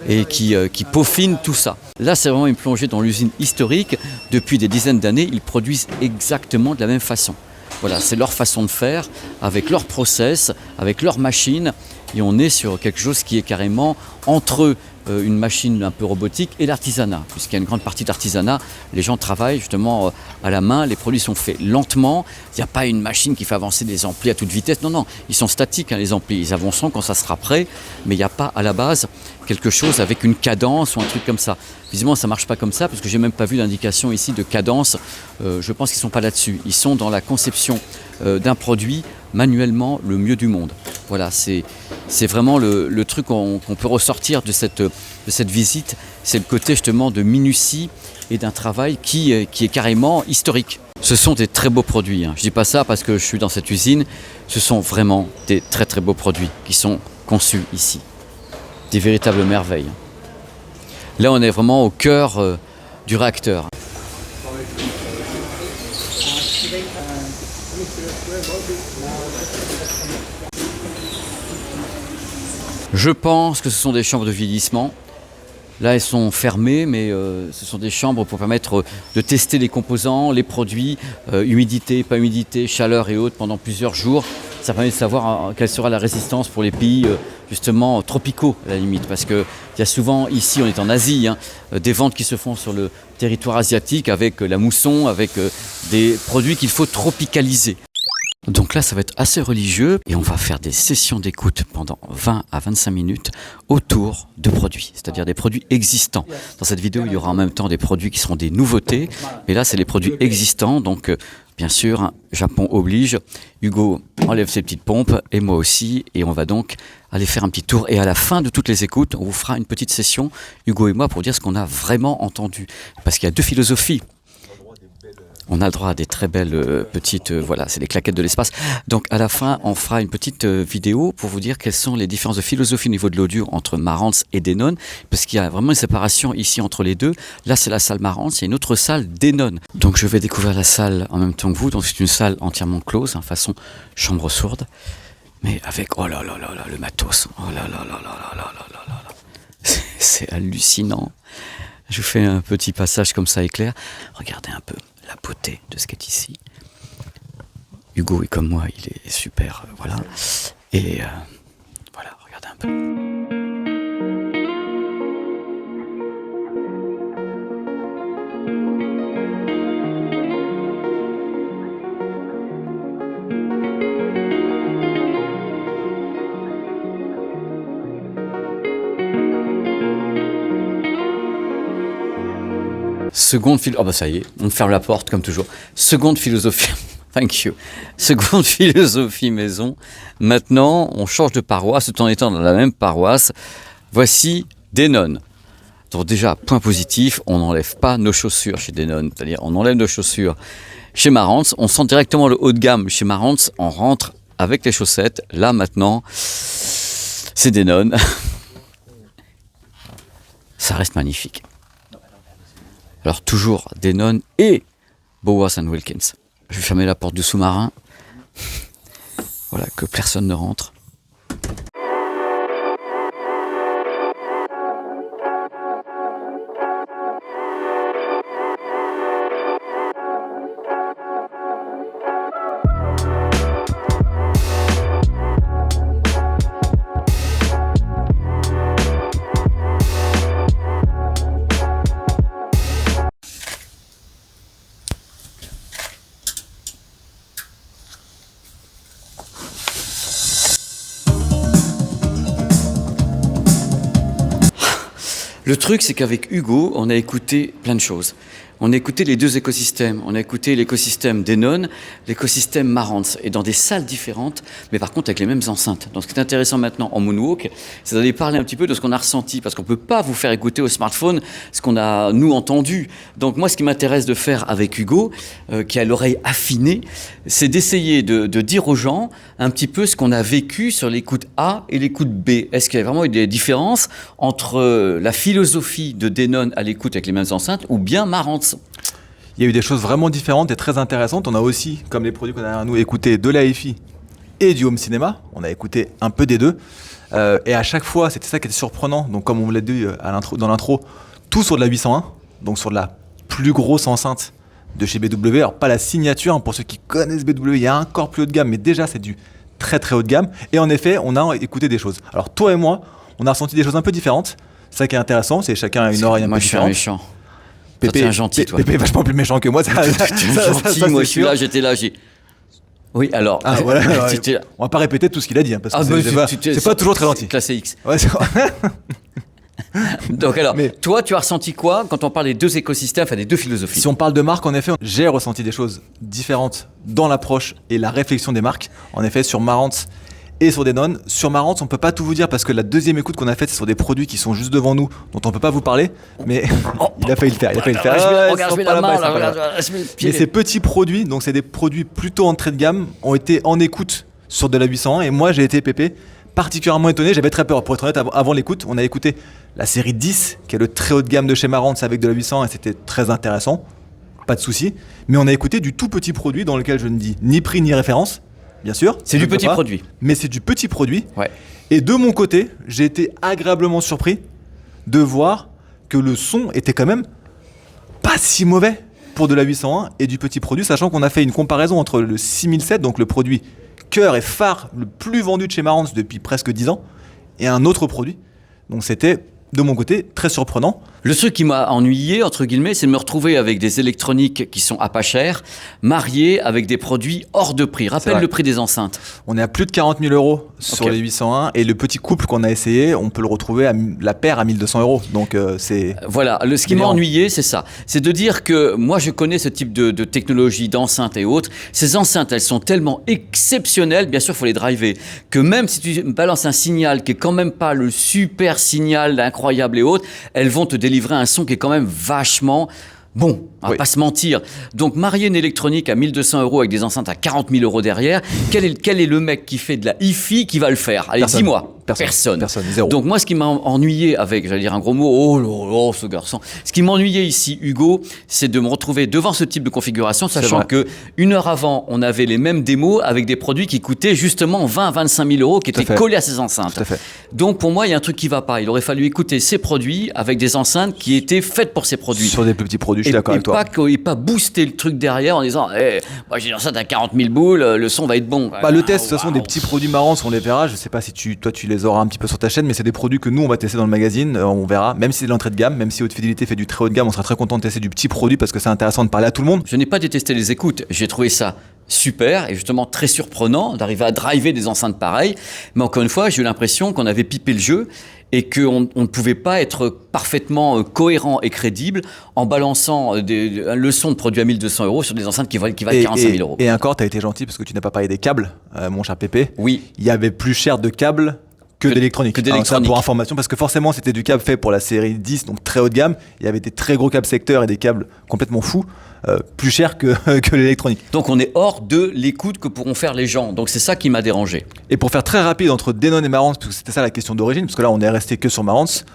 Speaker 1: et qui peaufinent tout ça. Là, c'est vraiment une plongée dans l'usine historique. Depuis des dizaines d'années, ils produisent exactement de la même façon. Voilà, c'est leur façon de faire, avec leur process, avec leurs machines, et on est sur quelque chose qui est carrément entre une machine un peu robotique et l'artisanat, puisqu'il y a une grande partie d'artisanat. Les gens travaillent justement à la main, les produits sont faits lentement, il n'y a pas une machine qui fait avancer des amplis à toute vitesse, non, ils sont statiques, hein, les amplis, ils avanceront quand ça sera prêt, mais il n'y a pas à la base quelque chose avec une cadence ou un truc comme ça. Visiblement, ça ne marche pas comme ça, parce que je n'ai même pas vu d'indication ici de cadence. Je pense qu'ils ne sont pas là-dessus. Ils sont dans la conception d'un produit manuellement le mieux du monde. Voilà, c'est vraiment le truc qu'on peut ressortir de cette visite. C'est le côté justement de minutie et d'un travail qui est carrément historique. Ce sont des très beaux produits, hein. Je ne dis pas ça parce que je suis dans cette usine. Ce sont vraiment des très très beaux produits qui sont conçus ici. Des véritables merveilles. Là, on est vraiment au cœur du réacteur. Je pense que ce sont des chambres de vieillissement. Là, elles sont fermées, mais ce sont des chambres pour permettre de tester les composants, les produits, humidité, pas humidité, chaleur et autres pendant plusieurs jours. Ça permet de savoir quelle sera la résistance pour les pays justement tropicaux à la limite, parce qu'il y a souvent, ici on est en Asie, hein, des ventes qui se font sur le territoire asiatique avec la mousson, avec des produits qu'il faut tropicaliser. Donc là, ça va être assez religieux et on va faire des sessions d'écoute pendant 20 à 25 minutes autour de produits, c'est-à-dire des produits existants. Dans cette vidéo, il y aura en même temps des produits qui seront des nouveautés, mais là, c'est les produits existants. Donc, bien sûr, hein, Japon oblige. Hugo enlève ses petites pompes et moi aussi, et on va donc aller faire un petit tour. Et à la fin de toutes les écoutes, on vous fera une petite session, Hugo et moi, pour dire ce qu'on a vraiment entendu. Parce qu'il y a deux philosophies. On a le droit à des très belles petites, voilà, c'est des claquettes de l'espace. Donc à la fin, on fera une petite vidéo pour vous dire quelles sont les différences de philosophie au niveau de l'audio entre Marantz et Denon, parce qu'il y a vraiment une séparation ici entre les deux. Là, c'est la salle Marantz, il y a une autre salle Denon. Donc je vais découvrir la salle en même temps que vous. Donc c'est une salle entièrement close, hein, façon chambre sourde, mais avec, oh là là là là, le matos, oh là là là là là là là là là. C'est hallucinant. Je vous fais un petit passage comme ça éclair. Regardez un peu la beauté de ce qui est ici. Hugo est comme moi, il est super, voilà. Et voilà, regardez un peu. Seconde philosophie, oh bah ça y est, on ferme la porte comme toujours. Seconde philosophie, thank you. Seconde philosophie maison. Maintenant, on change de paroisse tout en étant dans la même paroisse. Voici Denon. Donc déjà, point positif, on n'enlève pas nos chaussures chez Denon. C'est-à-dire, on enlève nos chaussures chez Marantz. On sent directement le haut de gamme chez Marantz. On rentre avec les chaussettes. Là, maintenant, c'est Denon. Ça reste magnifique. Alors toujours Denon et Bowers & Wilkins. Je vais fermer la porte du sous-marin. Voilà, que personne ne rentre. Le truc, c'est qu'avec Hugo, on a écouté plein de choses. on a écouté les deux écosystèmes. On a écouté l'écosystème Denon, l'écosystème Marantz, et dans des salles différentes, mais par contre avec les mêmes enceintes. Donc ce qui est intéressant maintenant en Moonwalk, c'est d'aller parler un petit peu de ce qu'on a ressenti, parce qu'on ne peut pas vous faire écouter au smartphone ce qu'on a, nous, entendu. Donc moi, ce qui m'intéresse de faire avec Hugo, qui a l'oreille affinée, c'est d'essayer de dire aux gens un petit peu ce qu'on a vécu sur l'écoute A et l'écoute B. Est-ce qu'il y a vraiment eu des différences entre la philosophie de Denon à l'écoute avec les mêmes enceintes ou bien Marantz?
Speaker 2: Il y a eu des choses vraiment différentes et très intéressantes. On a aussi, comme les produits qu'on a derrière nous, écouté de la hi-fi et du home cinéma. On a écouté un peu des deux. Et à chaque fois, c'était ça qui était surprenant. Donc comme on l'a dit dans l'intro, tout sur de la 801, donc sur de la plus grosse enceinte de chez BW. Alors pas la signature, hein, pour ceux qui connaissent BW, il y a encore plus haut de gamme, mais déjà c'est du très très haut de gamme. Et en effet, on a écouté des choses. Alors toi et moi, on a ressenti des choses un peu différentes. C'est ça qui est intéressant, c'est chacun a une oreille un peu différente.
Speaker 1: Moi je suis un méchant.
Speaker 2: Pépé,
Speaker 1: Toi, t'es un gentil, toi.
Speaker 2: Pépé est vachement plus méchant que moi.
Speaker 1: T'es gentil, moi je suis là, j'étais là, j'ai... Oui, alors...
Speaker 2: Ah, voilà,
Speaker 1: là.
Speaker 2: On va pas répéter tout ce qu'il a dit, hein, parce que c'est pas toujours très gentil.
Speaker 1: Classé X.
Speaker 2: Ouais, c'est vrai.
Speaker 1: Donc alors,
Speaker 2: Mais-
Speaker 1: toi, tu as ressenti quoi quand on parle des deux écosystèmes, enfin des deux philosophies?
Speaker 2: Si on parle de marque, en effet, j'ai ressenti des choses différentes dans l'approche et la réflexion des marques. En effet, sur Marantz et sur Denon. Sur Marantz, on peut pas tout vous dire parce que la deuxième écoute qu'on a faite, c'est sur des produits qui sont juste devant nous, dont on peut pas vous parler. Mais il a failli le faire.
Speaker 1: Regarde, je mets la main, là, regarde, je mets le pied.
Speaker 2: Mais ces petits produits, donc c'est des produits plutôt entrée de gamme, ont été en écoute sur de la 801. Et moi, j'ai été pépé, particulièrement étonné. J'avais très peur. Pour être honnête, avant l'écoute, on a écouté la série 10, qui est le très haut de gamme de chez Marantz avec de la 801, et c'était très intéressant. Pas de souci. Mais on a écouté du tout petit produit dans lequel je ne dis ni prix ni référence, bien sûr.
Speaker 1: C'est du petit produit.
Speaker 2: Mais c'est du petit produit.
Speaker 1: Ouais.
Speaker 2: Et de mon côté, j'ai été agréablement surpris de voir que le son était quand même pas si mauvais pour de la 801 et du petit produit, sachant qu'on a fait une comparaison entre le 6007, donc le produit cœur et phare le plus vendu de chez Marantz depuis presque 10 ans, et un autre produit. Donc c'était, de mon côté, très surprenant.
Speaker 1: Le truc qui m'a ennuyé, entre guillemets, c'est de me retrouver avec des électroniques qui sont à pas cher, mariés avec des produits hors de prix. Rappelle
Speaker 2: vrai.
Speaker 1: le prix des enceintes.
Speaker 2: On est à plus de 40 000 euros sur
Speaker 1: Ok.
Speaker 2: les 801, et le petit couple qu'on a essayé, on peut le retrouver à la paire à 1200 euros. Donc c'est...
Speaker 1: Voilà, ce qui m'a
Speaker 2: Délirant.
Speaker 1: ennuyé, c'est ça. C'est de dire que moi, je connais ce type de technologie, d'enceintes et autres. Ces enceintes, elles sont tellement exceptionnelles, bien sûr, il faut les driver, que même si tu balances un signal qui est quand même pas le super signal incroyable et autres, elles vont te délivrer un son qui est quand même vachement bon, on va
Speaker 2: Oui.
Speaker 1: pas se mentir. Donc, marier une électronique à 1200 euros avec des enceintes à 40 000 euros derrière, quel est le mec qui fait de la hi-fi qui va le faire? Allez,
Speaker 2: Personne.
Speaker 1: dis-moi.
Speaker 2: Personne, zéro.
Speaker 1: Donc, moi, ce qui m'a ennuyé avec, j'allais dire un gros mot, oh là là, ce garçon. Ce qui m'ennuyait ici, Hugo, c'est de me retrouver devant ce type de configuration, sachant
Speaker 2: vrai.
Speaker 1: que une heure avant, on avait les mêmes démos avec des produits qui coûtaient justement 20 à 25 000 euros qui
Speaker 2: Tout à
Speaker 1: étaient
Speaker 2: fait.
Speaker 1: collés à ces enceintes.
Speaker 2: Tout à fait.
Speaker 1: Donc, pour moi, il y a un truc qui va pas. Il aurait fallu écouter ces produits avec des enceintes qui étaient faites pour ces produits.
Speaker 2: Sur des plus petits produits, je suis d'accord avec toi.
Speaker 1: Et pas booster le truc derrière en disant moi j'ai une enceinte à 40 000 boules, le son va être bon.
Speaker 2: Bah, le test, de toute façon, des petits produits Marantz, on les verra. Je sais pas si toi tu les auras un petit peu sur ta chaîne, mais c'est des produits que nous on va tester dans le magazine. On verra. Même si c'est de l'entrée de gamme, même si Haute Fidélité fait du très haut de gamme, on sera très content de tester du petit produit parce que c'est intéressant de parler à tout le monde.
Speaker 1: Je n'ai pas détesté les écoutes, j'ai trouvé ça super et justement très surprenant d'arriver à driver des enceintes pareilles. Mais encore une fois, j'ai eu l'impression qu'on avait pipé le jeu et qu'on ne pouvait pas être parfaitement cohérent et crédible en balançant le son de produits à 1200 euros sur des enceintes qui valent 45 000 euros.
Speaker 2: Et encore, t'as été gentil parce que tu n'as pas parlé des câbles, mon cher Pépé.
Speaker 1: Oui.
Speaker 2: Il y avait plus cher de câbles que d'électronique.
Speaker 1: que d'électronique.
Speaker 2: Alors, ça, pour information, parce que forcément c'était du câble fait pour la série 10, donc très haut de gamme. Il y avait des très gros câbles secteurs et des câbles complètement fous, plus chers que, que l'électronique.
Speaker 1: Donc on est hors de l'écoute que pourront faire les gens. Donc c'est ça qui m'a dérangé.
Speaker 2: Et pour faire très rapide entre Denon et Marantz, parce que c'était ça la question d'origine, parce que là on est resté que sur Marantz,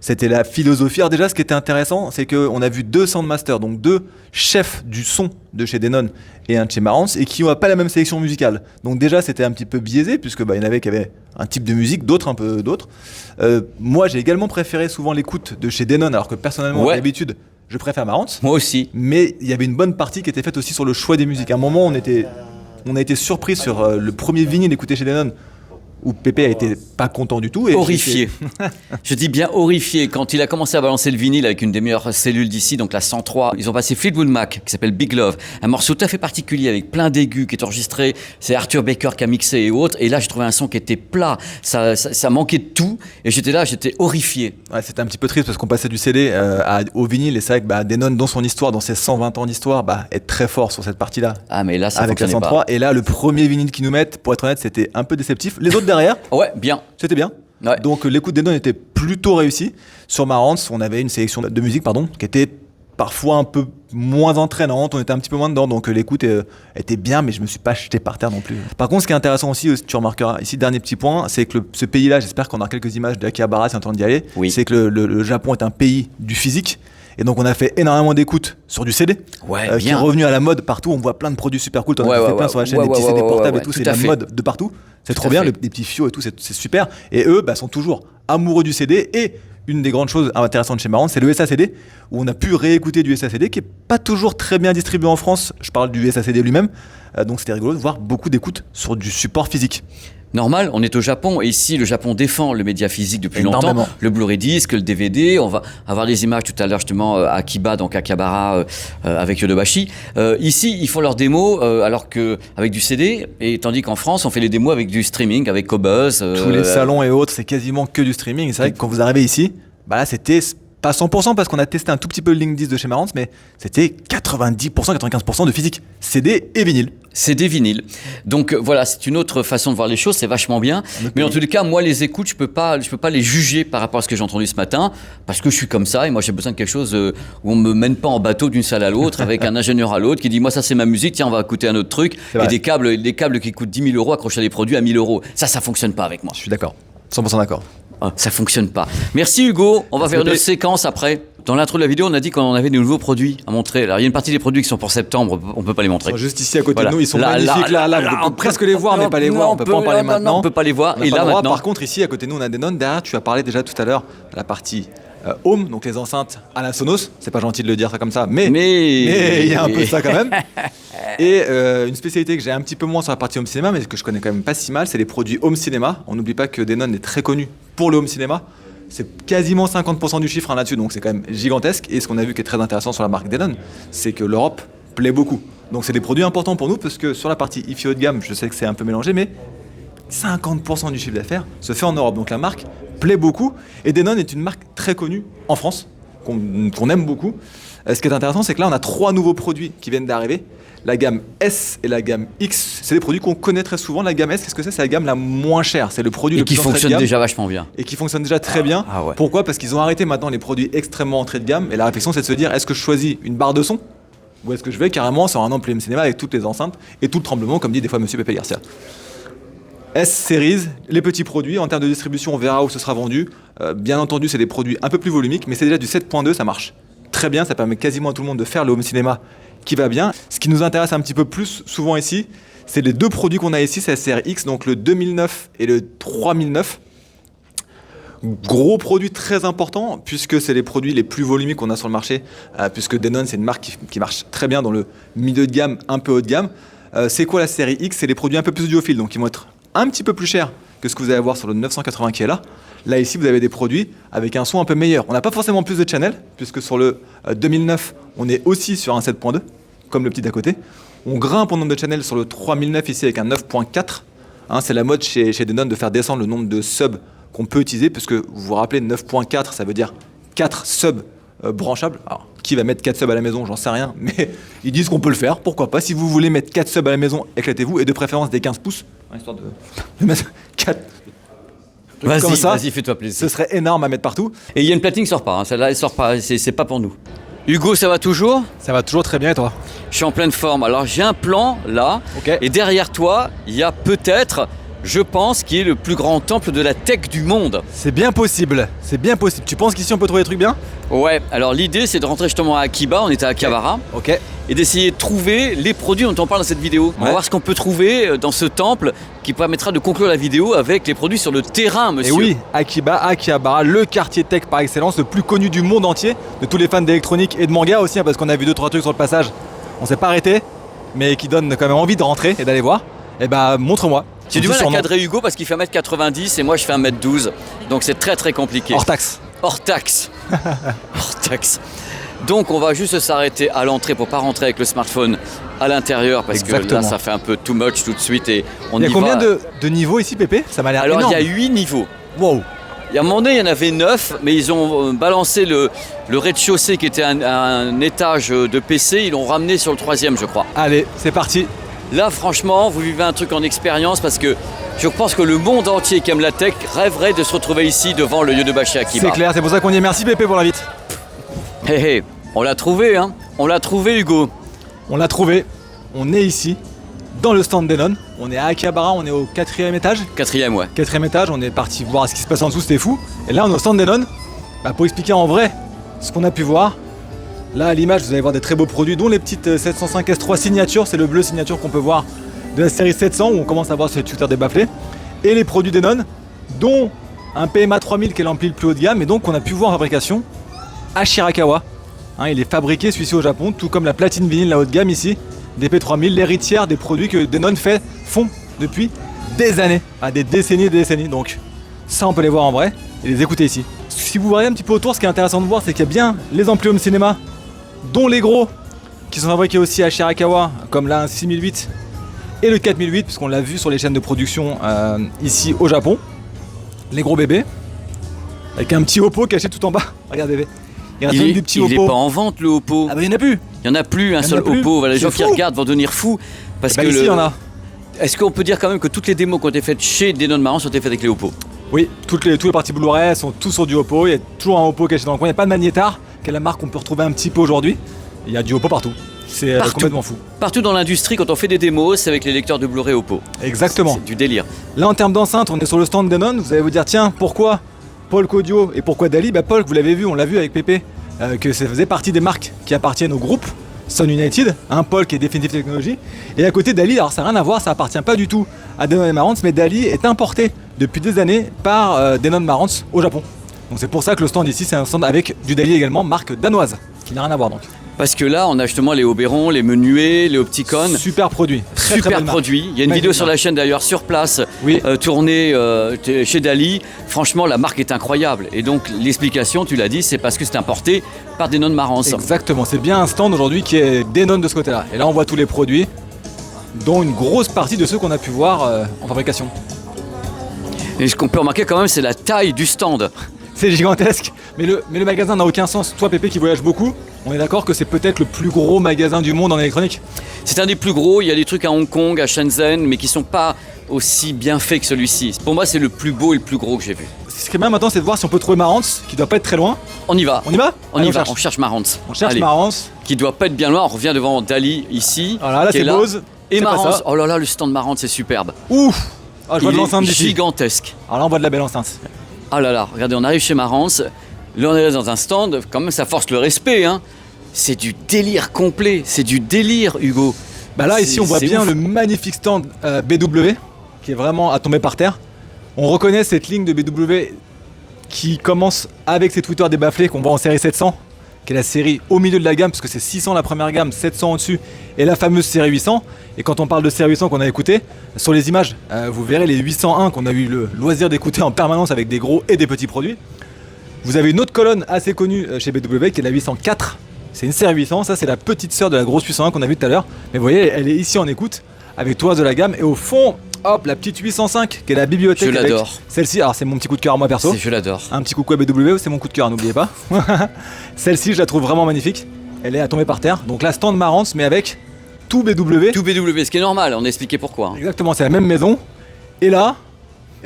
Speaker 2: c'était la philosophie. Alors déjà, ce qui était intéressant, c'est qu'on a vu deux soundmasters, donc deux chefs du son de chez Denon et un de chez Marantz, et qui n'ont pas la même sélection musicale. Donc déjà, c'était un petit peu biaisé, puisque il y en avait qui avaient un type de musique, d'autres un peu d'autres. Moi, j'ai également préféré souvent l'écoute de chez Denon, alors que personnellement,
Speaker 1: Ouais.
Speaker 2: d'habitude, je préfère Marantz.
Speaker 1: Moi aussi.
Speaker 2: Mais il y avait une bonne partie qui était faite aussi sur le choix des musiques. À un moment, on a été surpris sur le premier vinyle écouté chez Denon. où Pépé a été pas content du tout. Et
Speaker 1: Horrifié. Je dis bien horrifié. Quand il a commencé à balancer le vinyle avec une des meilleures cellules d'ici, donc la 103, ils ont passé Fleetwood Mac, qui s'appelle Big Love, un morceau tout à fait particulier avec plein d'aigus qui est enregistré. C'est Arthur Baker qui a mixé et autres. Et là, j'ai trouvé un son qui était plat. Ça manquait de tout. Et j'étais horrifié.
Speaker 2: Ouais, c'était un petit peu triste parce qu'on passait du CD au vinyle. Et c'est vrai que Denon, dans son histoire, dans ses 120 ans d'histoire, est très fort sur cette partie-là.
Speaker 1: Ah, mais là, ça
Speaker 2: avec la
Speaker 1: fonctionnait
Speaker 2: 103.
Speaker 1: pas.
Speaker 2: Et là, le premier vinyle qu'ils nous mettent, pour être honnête, c'était un peu déceptif. Les autres derrière,
Speaker 1: Ouais, bien.
Speaker 2: c'était bien.
Speaker 1: Ouais.
Speaker 2: Donc l'écoute des Denon était plutôt réussie. Sur Marantz, on avait une sélection de musique qui était parfois un peu moins entraînante, on était un petit peu moins dedans, donc l'écoute était bien, mais je me suis pas jeté par terre non plus. Par contre, ce qui est intéressant aussi, tu remarqueras ici, dernier petit point, c'est que ce pays-là, j'espère qu'on aura quelques images d'Akihabara si on entend d'y aller,
Speaker 1: Oui.
Speaker 2: c'est que le Japon est un pays du physique. Et donc on a fait énormément d'écoutes sur du CD,
Speaker 1: Ouais,
Speaker 2: qui est
Speaker 1: bien.
Speaker 2: revenu à la mode partout. On voit plein de produits super cool. T'en
Speaker 1: Ouais,
Speaker 2: as fait
Speaker 1: ouais,
Speaker 2: plein
Speaker 1: ouais,
Speaker 2: sur la chaîne,
Speaker 1: ouais,
Speaker 2: des petits
Speaker 1: ouais,
Speaker 2: CD
Speaker 1: ouais,
Speaker 2: portables
Speaker 1: ouais,
Speaker 2: et tout.
Speaker 1: tout
Speaker 2: C'est
Speaker 1: à
Speaker 2: la
Speaker 1: fait.
Speaker 2: mode de partout. C'est
Speaker 1: Tout
Speaker 2: trop
Speaker 1: à
Speaker 2: bien,
Speaker 1: fait.
Speaker 2: des petits fiots et tout, c'est super. Et eux sont toujours amoureux du CD. Et une des grandes choses intéressantes chez Marantz, c'est le SACD, où on a pu réécouter du SACD qui est pas toujours très bien distribué en France. Je parle du SACD lui-même. Donc c'était rigolo de voir beaucoup d'écoutes sur du support physique.
Speaker 1: Normal, on est au Japon et ici le Japon défend le média physique depuis
Speaker 2: Énormément.
Speaker 1: longtemps, le Blu-ray disc, le DVD, on va avoir des images tout à l'heure justement à Akiba, donc Akihabara avec Yodobashi. Ici ils font leurs démos alors que avec du CD et tandis qu'en France on fait les démos avec du streaming, avec Qobuz.
Speaker 2: Tous les salons et autres, c'est quasiment que du streaming. Et c'est vrai que quand vous arrivez ici, là c'était pas 100% parce qu'on a testé un tout petit peu le Link 10 de chez Marantz, mais c'était 90%, 95% de physique, CD et vinyle.
Speaker 1: C'est des vinyles. Donc voilà, c'est une autre façon de voir les choses, c'est vachement bien. Mais en tous les cas, moi les écoutes, je peux pas les juger par rapport à ce que j'ai entendu ce matin, parce que je suis comme ça et moi j'ai besoin de quelque chose où on me mène pas en bateau d'une salle à l'autre avec un ingénieur à l'autre qui dit moi ça c'est ma musique, tiens on va écouter un autre truc
Speaker 2: C'est vrai.
Speaker 1: et des câbles qui coûtent 10 000 euros accrochés à des produits à 1 000 euros. Ça fonctionne pas avec moi.
Speaker 2: Je suis d'accord, 100% d'accord.
Speaker 1: Ah, ça fonctionne pas. Merci Hugo, on va faire une autre séquence après. Dans l'intro de la vidéo, on a dit qu'on avait des nouveaux produits à montrer. Alors il y a une partie des produits qui sont pour septembre, on peut pas les montrer.
Speaker 2: Ils sont juste ici à côté
Speaker 1: Voilà.
Speaker 2: de nous, ils sont
Speaker 1: Là,
Speaker 2: magnifiques là, vous
Speaker 1: on
Speaker 2: pouvez presque les voir, mais pas les
Speaker 1: non,
Speaker 2: voir, on peut pas en parler maintenant.
Speaker 1: Non, on peut pas les voir.
Speaker 2: On a
Speaker 1: Et
Speaker 2: pas
Speaker 1: là
Speaker 2: le droit.
Speaker 1: maintenant,
Speaker 2: Par contre, ici à côté de nous, on a des nonnes. Derrière, tu as parlé déjà tout à l'heure de la partie home, donc les enceintes à la Sonos. C'est pas gentil de le dire ça comme ça, mais il y a un peu ça quand même. Et une spécialité que j'ai un petit peu moins sur la partie home cinéma, mais que je connais quand même pas si mal, c'est les produits home cinéma. On n'oublie pas que Denon est très connu pour le home cinéma. C'est quasiment 50% du chiffre là-dessus, donc c'est quand même gigantesque. Et ce qu'on a vu qui est très intéressant sur la marque Denon, c'est que l'Europe plaît beaucoup. Donc c'est des produits importants pour nous, parce que sur la partie IFI haut de gamme, je sais que c'est un peu mélangé, mais 50% du chiffre d'affaires se fait en Europe. Donc la marque plaît beaucoup. Et Denon est une marque très connue en France, qu'on aime beaucoup. Ce qui est intéressant, c'est que là, on a 3 nouveaux produits qui viennent d'arriver. La gamme S et la gamme X, c'est des produits qu'on connaît très souvent. La gamme S, qu'est-ce que c'est ? C'est la gamme la moins chère. C'est le produit
Speaker 1: et
Speaker 2: le
Speaker 1: qui
Speaker 2: plus entrée de
Speaker 1: fonctionne
Speaker 2: gamme
Speaker 1: déjà vachement bien.
Speaker 2: et qui fonctionne déjà très bien.
Speaker 1: Ah ouais.
Speaker 2: Pourquoi ? Parce qu'ils ont arrêté maintenant les produits extrêmement entrée de gamme. Et la réflexion, c'est de se dire, est-ce que je choisis une barre de son ou est-ce que je vais carrément sur un ampli cinéma avec toutes les enceintes et tout le tremblement, comme dit des fois Monsieur Pepe Garcia. S-Series, les petits produits, en termes de distribution, on verra où ce sera vendu. Bien entendu, c'est des produits un peu plus volumiques, mais c'est déjà du 7.2, ça marche très bien, ça permet quasiment à tout le monde de faire le home cinéma qui va bien. Ce qui nous intéresse un petit peu plus souvent ici, c'est les 2 produits qu'on a ici, c'est SRX, donc le 2009 et le 3009. Gros produit très important, puisque c'est les produits les plus volumiques qu'on a sur le marché, puisque Denon, c'est une marque qui marche très bien dans le milieu de gamme, un peu haut de gamme. C'est quoi la série X ? C'est les produits un peu plus audiophiles, donc ils vont être un petit peu plus chers que ce que vous allez voir sur le 980 qui est là. Là, ici, vous avez des produits avec un son un peu meilleur. On n'a pas forcément plus de channels, puisque sur le 2009, on est aussi sur un 7.2, comme le petit d'à côté. On grimpe en nombre de channels sur le 3009 ici avec un 9.4. C'est la mode chez Denon de faire descendre le nombre de subs qu'on peut utiliser, puisque vous vous rappelez, 9.4, ça veut dire 4 subs branchables. Alors, qui va mettre 4 subs à la maison ? J'en sais rien, mais ils disent qu'on peut le faire. Pourquoi pas ? Si vous voulez mettre 4 subs à la maison, éclatez-vous, et de préférence des 15 pouces, histoire de mettre 4 comme ça.
Speaker 1: Vas-y, fais-toi plaisir.
Speaker 2: Ce serait énorme à mettre partout.
Speaker 1: Et il y a une platine qui sort pas, celle-là elle sort pas, c'est pas pour nous. Hugo, ça va toujours ?
Speaker 2: Ça va toujours très bien, et toi ?
Speaker 1: Je suis en pleine forme. Alors j'ai un plan là,
Speaker 2: Ok.
Speaker 1: et derrière toi, il y a peut-être, je pense, qui est le plus grand temple de la tech du monde.
Speaker 2: C'est bien possible, c'est bien possible. Tu penses qu'ici on peut trouver des trucs bien ?
Speaker 1: Ouais, alors l'idée c'est de rentrer justement à Akiba, on était à Akihabara,
Speaker 2: Ok.
Speaker 1: et d'essayer de trouver les produits dont on parle dans cette vidéo. On va
Speaker 2: Ouais.
Speaker 1: voir ce qu'on peut trouver dans ce temple qui permettra de conclure la vidéo avec les produits sur le terrain, monsieur.
Speaker 2: Et oui, Akihabara, le quartier tech par excellence, le plus connu du monde entier, de tous les fans d'électronique et de manga aussi, parce qu'on a vu 2-3 trucs sur le passage. On s'est pas arrêté, mais qui donne quand même envie de rentrer et d'aller voir. Et bah montre-moi.
Speaker 1: J'ai du mal à cadrer Hugo parce qu'il fait 1m90 et moi je fais 1m12. Donc c'est très très compliqué.
Speaker 2: Hors taxe.
Speaker 1: Hors taxe. Hors taxe. Donc on va juste s'arrêter à l'entrée pour pas rentrer avec le smartphone à l'intérieur parce que là ça fait un peu too much tout de suite et on y va.
Speaker 2: Il y a combien de niveaux ici, Pépé? Ça m'a l'air énorme.
Speaker 1: Alors il y a 8 niveaux.
Speaker 2: Wow.
Speaker 1: Il y a un moment donné, il y en avait 9, mais ils ont balancé le rez-de-chaussée qui était un étage de PC, ils l'ont ramené sur le 3e, je crois.
Speaker 2: Allez, c'est parti.
Speaker 1: Là, franchement, vous vivez un truc en expérience parce que je pense que le monde entier qui aime la tech rêverait de se retrouver ici devant le Yodobashi Akiba.
Speaker 2: C'est clair, c'est pour ça qu'on y est. Merci Pépé pour l'invite.
Speaker 1: Hé, on l'a trouvé, hein. On l'a trouvé, Hugo.
Speaker 2: On l'a trouvé. On est ici, dans le stand Denon. On est à Akihabara, on est au 4e étage.
Speaker 1: 4e, ouais.
Speaker 2: 4e étage, on est parti voir ce qui se passe en dessous, c'était fou. Et là, on est au stand Denon. Pour expliquer en vrai ce qu'on a pu voir. Là, à l'image, vous allez voir des très beaux produits, dont les petites 705 S3 signature. C'est le bleu signature qu'on peut voir de la série 700, où on commence à voir ce tuteur des bafflés. Et les produits Denon, dont un PMA 3000 qui est l'ampli le plus haut de gamme, et donc on a pu voir en fabrication à Shirakawa. Il est fabriqué celui-ci au Japon, tout comme la platine vinyle, la haut de gamme ici, des P3000, l'héritière des produits que Denon font depuis des années, des décennies et des décennies. Donc ça, on peut les voir en vrai et les écouter ici. Si vous voyez un petit peu autour, ce qui est intéressant de voir, c'est qu'il y a bien les amplis home cinéma, dont les gros, qui sont fabriqués aussi à Shirakawa, comme là un 6008 et le 4008, puisqu'on l'a vu sur les chaînes de production ici au Japon. Les gros bébés, avec un petit Oppo caché tout en bas. Regardez bébé.
Speaker 1: Il n'est pas en vente le Oppo.
Speaker 2: Ah bah il n'y en a plus.
Speaker 1: Il n'y en a plus un seul Oppo. Voilà, les gens qui regardent vont devenir fous. Parce que
Speaker 2: ici, il y en a.
Speaker 1: Est-ce qu'on peut dire quand même que toutes les démos qui ont été faites chez Denon Marantz ont été faites avec les Oppo?
Speaker 2: Oui, toutes les parties Blu-ray sont tous sur du Oppo. Il y a toujours un Oppo caché dans le coin. Il n'y a pas de Magnétar, qui est la marque qu'on peut retrouver un petit peu aujourd'hui. Il y a du Oppo partout. C'est complètement fou.
Speaker 1: Partout dans l'industrie, quand on fait des démos, c'est avec les lecteurs de Blu-ray Oppo.
Speaker 2: Exactement.
Speaker 1: C'est du délire.
Speaker 2: Là, en termes d'enceinte, on est sur le stand Denon. Vous allez vous dire, tiens, pourquoi Polk Audio et pourquoi Dali? Polk, vous l'avez vu, on l'a vu avec Pépé, que ça faisait partie des marques qui appartiennent au groupe Sound United, Polk et Definitive Technology. Et à côté Dali, alors ça n'a rien à voir, ça appartient pas du tout à Denon Marantz, mais Dali est importé depuis des années par Denon Marantz au Japon. Donc c'est pour ça que le stand ici, c'est un stand avec du Dali également, marque danoise, qui n'a rien à voir donc.
Speaker 1: Parce que là, on a justement les Oberon, les Menuets, les Opticon.
Speaker 2: Super produit.
Speaker 1: Super produit. Il y a une vidéo sur la chaîne d'ailleurs sur place, tournée chez Dali. Franchement, la marque est incroyable. Et donc, l'explication, tu l'as dit, c'est parce que c'est importé par Denon Marantz.
Speaker 2: Exactement. C'est bien un stand aujourd'hui qui est Denon de ce côté-là. Et là, on voit tous les produits, dont une grosse partie de ceux qu'on a pu voir en fabrication.
Speaker 1: Et ce qu'on peut remarquer quand même, c'est la taille du stand.
Speaker 2: C'est gigantesque, mais le magasin n'a aucun sens. Toi, Pépé, qui voyage beaucoup, on est d'accord que c'est peut-être le plus gros magasin du monde en électronique.
Speaker 1: C'est un des plus gros, il y a des trucs à Hong Kong, à Shenzhen, mais qui sont pas aussi bien faits que celui-ci. Pour moi, c'est le plus beau et le plus gros que j'ai vu.
Speaker 2: Ce qui est bien maintenant, c'est de voir si on peut trouver Marantz, qui doit pas être très loin.
Speaker 1: On y va.
Speaker 2: On y va?
Speaker 1: On cherche Marantz.
Speaker 2: On cherche Marantz.
Speaker 1: Qui doit pas être bien loin, on revient devant Dali ici.
Speaker 2: Voilà, là c'est Bose.
Speaker 1: Et Marantz, oh là là, le stand Marantz, c'est superbe.
Speaker 2: Ouf! Ah, je vois de l'enceinte d'ici.
Speaker 1: Gigantesque.
Speaker 2: Alors là, on voit de la belle enceinte.
Speaker 1: Ah là là, regardez, on arrive chez Marantz. Là, on est dans un stand, quand même, ça force le respect, hein. C'est du délire complet, c'est du délire, Hugo.
Speaker 2: Là, ici, on voit bien le magnifique stand BW, qui est vraiment à tomber par terre. On reconnaît cette ligne de BW qui commence avec ces tweeters débafflés qu'on voit en série 700, qui est la série au milieu de la gamme, parce que c'est 600 la première gamme, 700 au-dessus, et la fameuse série 800. Et quand on parle de série 800 qu'on a écouté, sur les images, vous verrez les 801 qu'on a eu le loisir d'écouter en permanence avec des gros et des petits produits. Vous avez une autre colonne assez connue chez BW qui est la 804. C'est une série 800, ça c'est la petite sœur de la grosse 801 qu'on a vue tout à l'heure. Mais vous voyez, elle est ici en écoute, avec tout le reste de la gamme. Et au fond, hop, la petite 805 qui est la bibliothèque.
Speaker 1: Je l'adore.
Speaker 2: Celle-ci, alors c'est mon petit coup de cœur à moi perso.
Speaker 1: Je l'adore.
Speaker 2: Un petit coucou à BW, c'est mon coup de cœur, n'oubliez pas. Celle-ci, je la trouve vraiment magnifique. Elle est à tomber par terre. Donc la stand Marantz, mais avec tout BW.
Speaker 1: Tout BW, ce qui est normal, on a expliqué pourquoi.
Speaker 2: Exactement, c'est la même maison. Et là,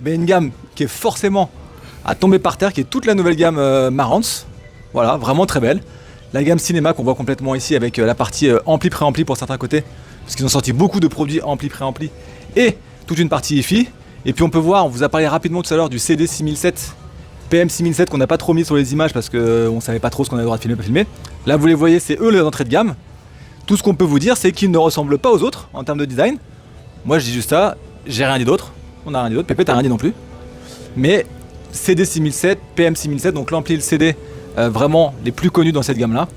Speaker 2: une gamme qui est forcément à tomber par terre, qui est toute la nouvelle gamme Marantz. Voilà, vraiment très belle. La gamme cinéma qu'on voit complètement ici avec la partie ampli-préampli pour certains côtés, parce qu'ils ont sorti beaucoup de produits ampli-préampli et toute une partie hi-fi. Et puis on peut voir, on vous a parlé rapidement tout à l'heure du CD 6007, PM 6007 qu'on n'a pas trop mis sur les images parce qu'on savait pas trop ce qu'on avait le droit de filmer, pas filmer. Là vous les voyez, c'est eux les entrées de gamme. Tout ce qu'on peut vous dire, c'est qu'ils ne ressemblent pas aux autres en termes de design. Moi je dis juste ça, j'ai rien dit d'autre. On n'a rien dit d'autre, Pépé t'as rien dit non plus. Mais CD 6007, PM 6007, donc l'ampli et le CD, vraiment les plus connus dans cette gamme-là.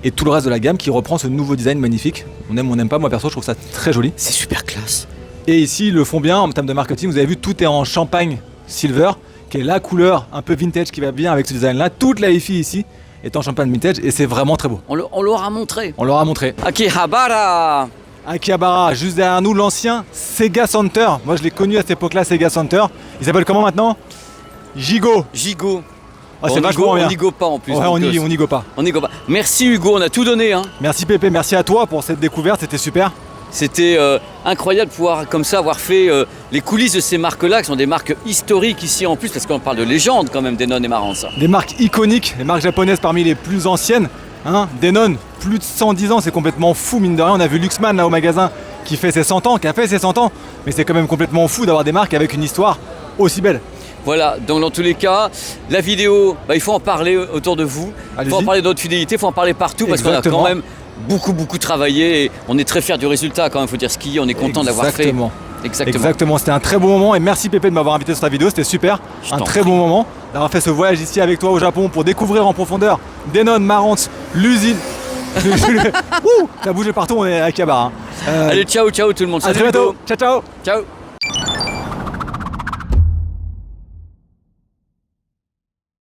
Speaker 2: Et tout le reste de la gamme qui reprend ce nouveau design magnifique. On aime ou on n'aime pas, moi perso je trouve ça très joli.
Speaker 1: C'est super classe.
Speaker 2: Et ici, ils le font bien en termes de marketing. Vous avez vu, tout est en champagne silver, qui est la couleur un peu vintage qui va bien avec ce design-là. Toute la hi-fi ici est en champagne vintage et c'est vraiment très beau.
Speaker 1: On leur a montré.
Speaker 2: On leur a montré.
Speaker 1: Akihabara.
Speaker 2: Akihabara, juste derrière nous, l'ancien Sega Center. Moi, je l'ai connu à cette époque-là, Sega Center. Il s'appelle comment maintenant? Gigo.
Speaker 1: Gigo.
Speaker 2: Oh, c'est vachement bien.
Speaker 1: On n'y go pas en plus.
Speaker 2: Ouais, on n'y go pas.
Speaker 1: On n'y go pas. Merci Hugo, on a tout donné. Hein.
Speaker 2: Merci Pépé, merci à toi pour cette découverte, c'était super.
Speaker 1: C'était incroyable de pouvoir comme ça avoir fait les coulisses de ces marques-là, qui sont des marques historiques ici en plus, parce qu'on parle de légende quand même, Denon et Marantz.
Speaker 2: Des marques iconiques, les marques japonaises parmi les plus anciennes. Hein, Denon, plus de 110 ans, c'est complètement fou, mine de rien. On a vu Luxman là au magasin qui fait ses 100 ans, qui a fait ses 100 ans, mais c'est quand même complètement fou d'avoir des marques avec une histoire aussi belle.
Speaker 1: Voilà, donc dans tous les cas, la vidéo, il faut en parler autour de vous, il faut en parler de notre fidélité, il faut en parler partout, parce qu'on a quand même beaucoup travaillé et on est très fiers du résultat quand même, il faut dire ski, on est content de l'avoir fait. Exactement, c'était un très bon moment et merci Pépé de m'avoir invité sur ta vidéo, c'était super, un très bon moment d'avoir fait ce voyage ici avec toi au Japon pour découvrir en profondeur Denon, Marantz, l'usine. Ça bougeait partout, on est à Akihabara. Allez, ciao tout le monde.
Speaker 2: À très bientôt, ciao.
Speaker 1: Ciao.